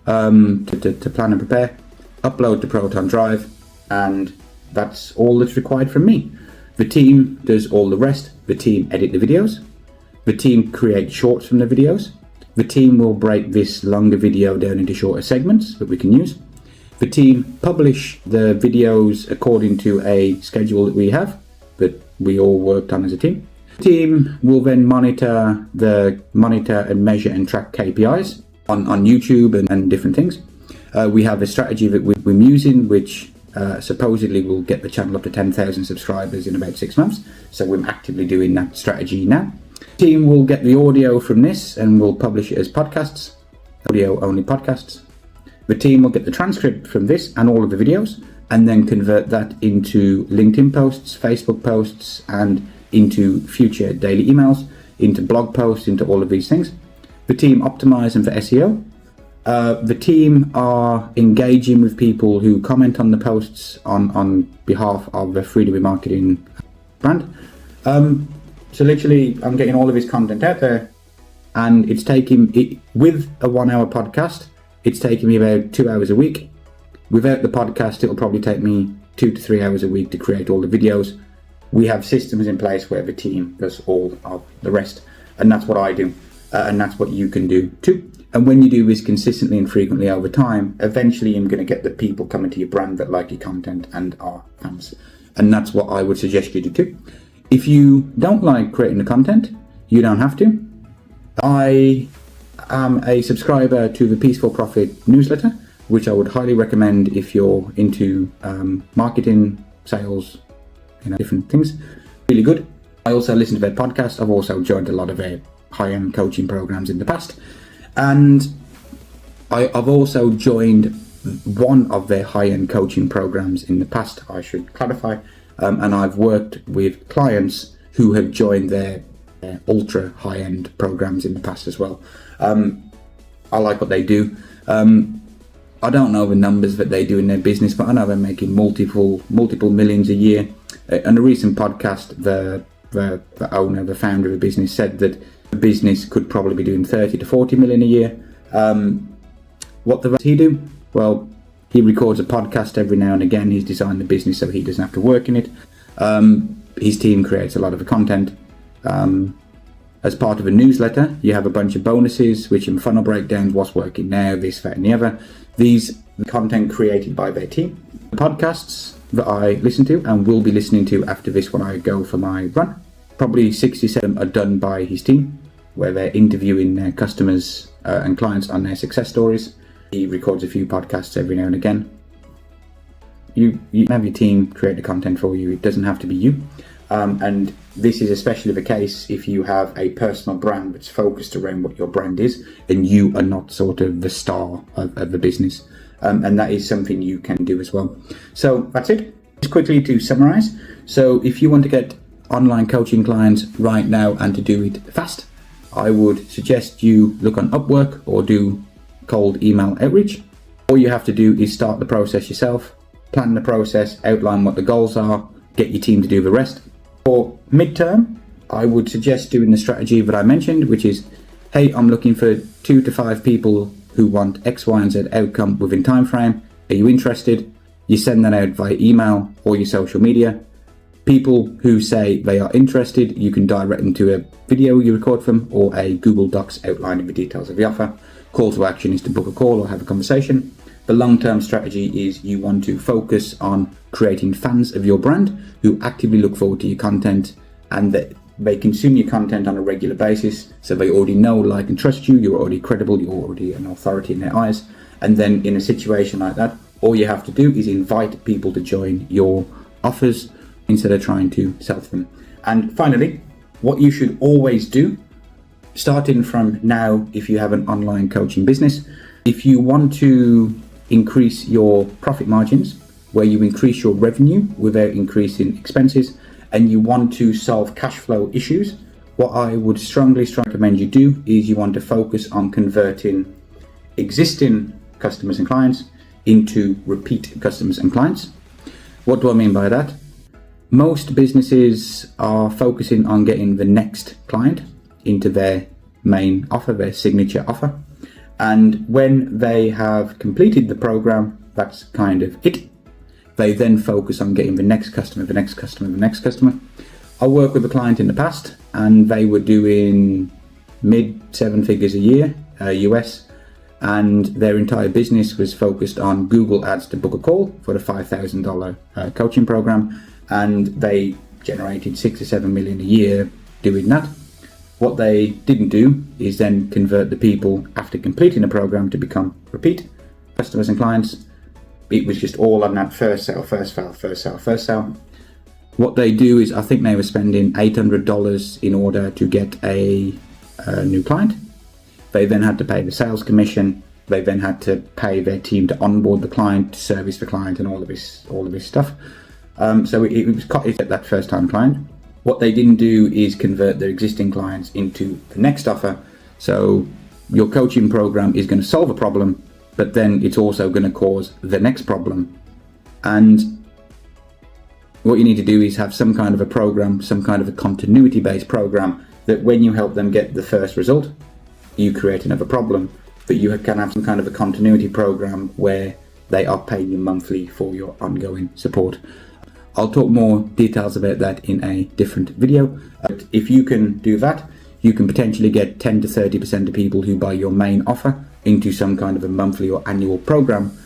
Speaker 1: to plan and prepare, upload to Proton Drive, and that's all that's required from me. The team does all the rest. The team edit the videos. The team create shorts from the videos. The team will break this longer video down into shorter segments that we can use. The team publish the videos according to a schedule that we have, that we all worked on as a team. The team will then monitor and measure and track KPIs on YouTube and different things. We have a strategy that we're using, which supposedly will get the channel up to 10,000 subscribers in about 6 months. So we're actively doing that strategy now. The team will get the audio from this and will publish it as podcasts, audio only podcasts. The team will get the transcript from this and all of the videos and then convert that into LinkedIn posts, Facebook posts, and into future daily emails, into blog posts, into all of these things. The team optimize them for SEO. The team are engaging with people who comment on the posts on behalf of the Freedom in Marketing brand. So literally, I'm getting all of his content out there, and it's taking it with a 1-hour podcast. It's taking me about 2 hours a week. Without the podcast, it'll probably take me 2 to 3 hours a week to create all the videos. We have systems in place where the team does all of the rest, and that's what I do, and that's what you can do too. And when you do this consistently and frequently over time, eventually you're going to get the people coming to your brand that like your content and are fans. And that's what I would suggest you do too. If you don't like creating the content, you don't have to. I am a subscriber to the Peaceful Profit newsletter, which I would highly recommend if you're into marketing, sales, different things. Really good. I also listen to their podcast. I've also joined a lot of their high-end coaching programs in the past. And I've also joined one of their high-end coaching programs in the past, I should clarify. And I've worked with clients who have joined their ultra high-end programs in the past as well. I like what they do. I don't know the numbers that they do in their business, but I know they're making multiple millions a year. On a recent podcast, the owner, the founder of the business, said that the business could probably be doing 30 to 40 million a year. What does he do? Well, he records a podcast every now and again. He's designed the business so he doesn't have to work in it. His team creates a lot of the content. As part of a newsletter, you have a bunch of bonuses, which in funnel breakdowns, what's working now, this, that, and the other. These the content created by their team. The podcasts that I listen to and will be listening to after this when I go for my run, probably 67 are done by his team, where they're interviewing their customers and clients on their success stories. He records a few podcasts every now and again. You have your team create the content for you. It doesn't have to be you. And this is especially the case if you have a personal brand that's focused around what your brand is and you are not sort of the star of the business. And that is something you can do as well. So that's it. Just quickly to summarize. So if you want to get online coaching clients right now and to do it fast, I would suggest you look on Upwork or do cold email outreach. All you have to do is start the process yourself, plan the process, outline what the goals are, get your team to do the rest. For midterm, I would suggest doing the strategy that I mentioned, which is, hey, I'm looking for 2 to 5 people who want X, Y, and Z outcome within time frame. Are you interested? You send that out via email or your social media. People who say they are interested, you can direct them to a video you record from or a Google Docs outlining the details of the offer. Call to action is to book a call or have a conversation. The long-term strategy is you want to focus on creating fans of your brand who actively look forward to your content, and that they consume your content on a regular basis, so they already know, like, and trust you. You're already credible. You're already an authority in their eyes. And then in a situation like that, all you have to do is invite people to join your offers instead of trying to sell them. And finally, what you should always do, starting from now, if you have an online coaching business, if you want to increase your profit margins, where you increase your revenue without increasing expenses, and you want to solve cash flow issues, what I would strongly recommend you do is you want to focus on converting existing customers and clients into repeat customers and clients. What do I mean by that? Most businesses are focusing on getting the next client into their main offer, their signature offer. And when they have completed the program, that's kind of it. They then focus on getting the next customer, the next customer, the next customer. I worked with a client in the past and they were doing mid 7 figures a year, US, and their entire business was focused on Google ads to book a call for the $5,000 coaching program. And they generated 6 or 7 million a year doing that. What they didn't do is then convert the people after completing the program to become repeat customers and clients. It was just all on that first sale, first sale, first sale, first sale. What they do is, I think they were spending $800 in order to get a new client. They then had to pay the sales commission. They then had to pay their team to onboard the client, to service the client, and all of this stuff. So it was that first time client. What they didn't do is convert their existing clients into the next offer. So your coaching program is going to solve a problem, but then it's also going to cause the next problem. And what you need to do is have some kind of a program, some kind of a continuity based program, that when you help them get the first result, you create another problem. That you can have some kind of a continuity program where they are paying you monthly for your ongoing support. I'll talk more details about that in a different video. But if you can do that, you can potentially get 10 to 30% of people who buy your main offer into some kind of a monthly or annual program.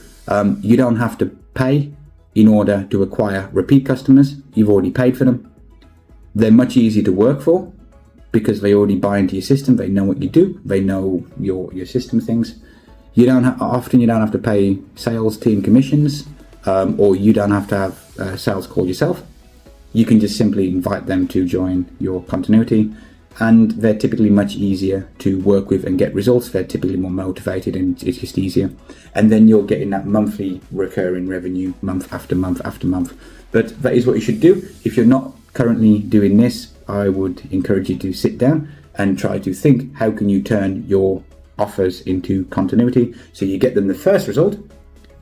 Speaker 1: You don't have to pay in order to acquire repeat customers. You've already paid for them. They're much easier to work for because they already buy into your system. They know what you do. They know your system things. Often you don't have to pay sales team commissions, or you don't have to have a sales call yourself. You can just simply invite them to join your continuity, and they're typically much easier to work with and get results. They're typically more motivated and it's just easier. And then you're getting that monthly recurring revenue month after month after month. But that is what you should do. If you're not currently doing this, I would encourage you to sit down and try to think, how can you turn your offers into continuity so you get them the first result,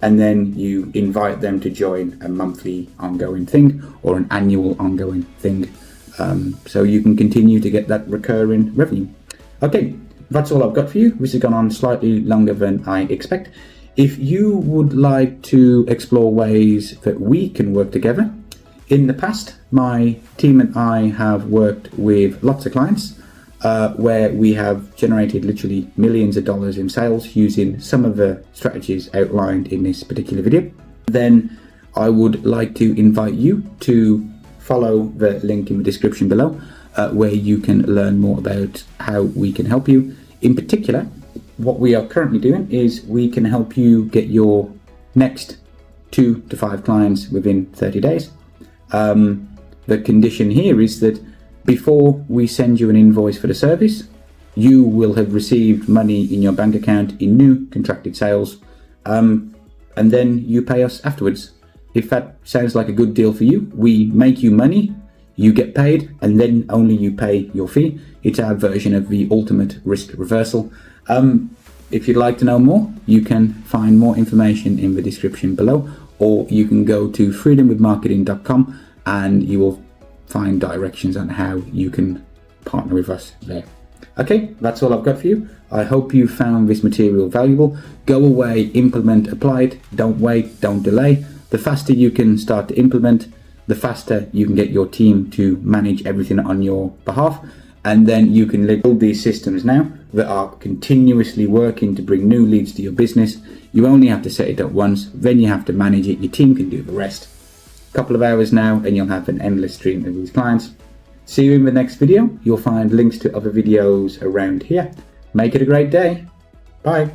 Speaker 1: and then you invite them to join a monthly ongoing thing or an annual ongoing thing, so you can continue to get that recurring revenue. Okay, that's all I've got for you. This has gone on slightly longer than I expect. If you would like to explore ways that we can work together, in the past, my team and I have worked with lots of clients where we have generated literally millions of dollars in sales using some of the strategies outlined in this particular video. Then I would like to invite you to follow the link in the description below, where you can learn more about how we can help you. In particular, what we are currently doing is we can help you get your next 2 to 5 clients within 30 days. The condition here is that before we send you an invoice for the service, you will have received money in your bank account in new contracted sales, and then you pay us afterwards. If that sounds like a good deal for you, we make you money, you get paid, and then only you pay your fee. It's our version of the ultimate risk reversal. If you'd like to know more, you can find more information in the description below, or you can go to freedomwithmarketing.com and you will find directions on how you can partner with us there. Okay, that's all I've got for you. I hope you found this material valuable. Go away, implement, apply it. Don't wait, don't delay. The faster you can start to implement, the faster you can get your team to manage everything on your behalf. And then you can build these systems now that are continuously working to bring new leads to your business. You only have to set it up once, then you have to manage it. Your team can do the rest. A couple of hours now and you'll have an endless stream of these clients. See you in the next video. You'll find links to other videos around here. Make it a great day. Bye.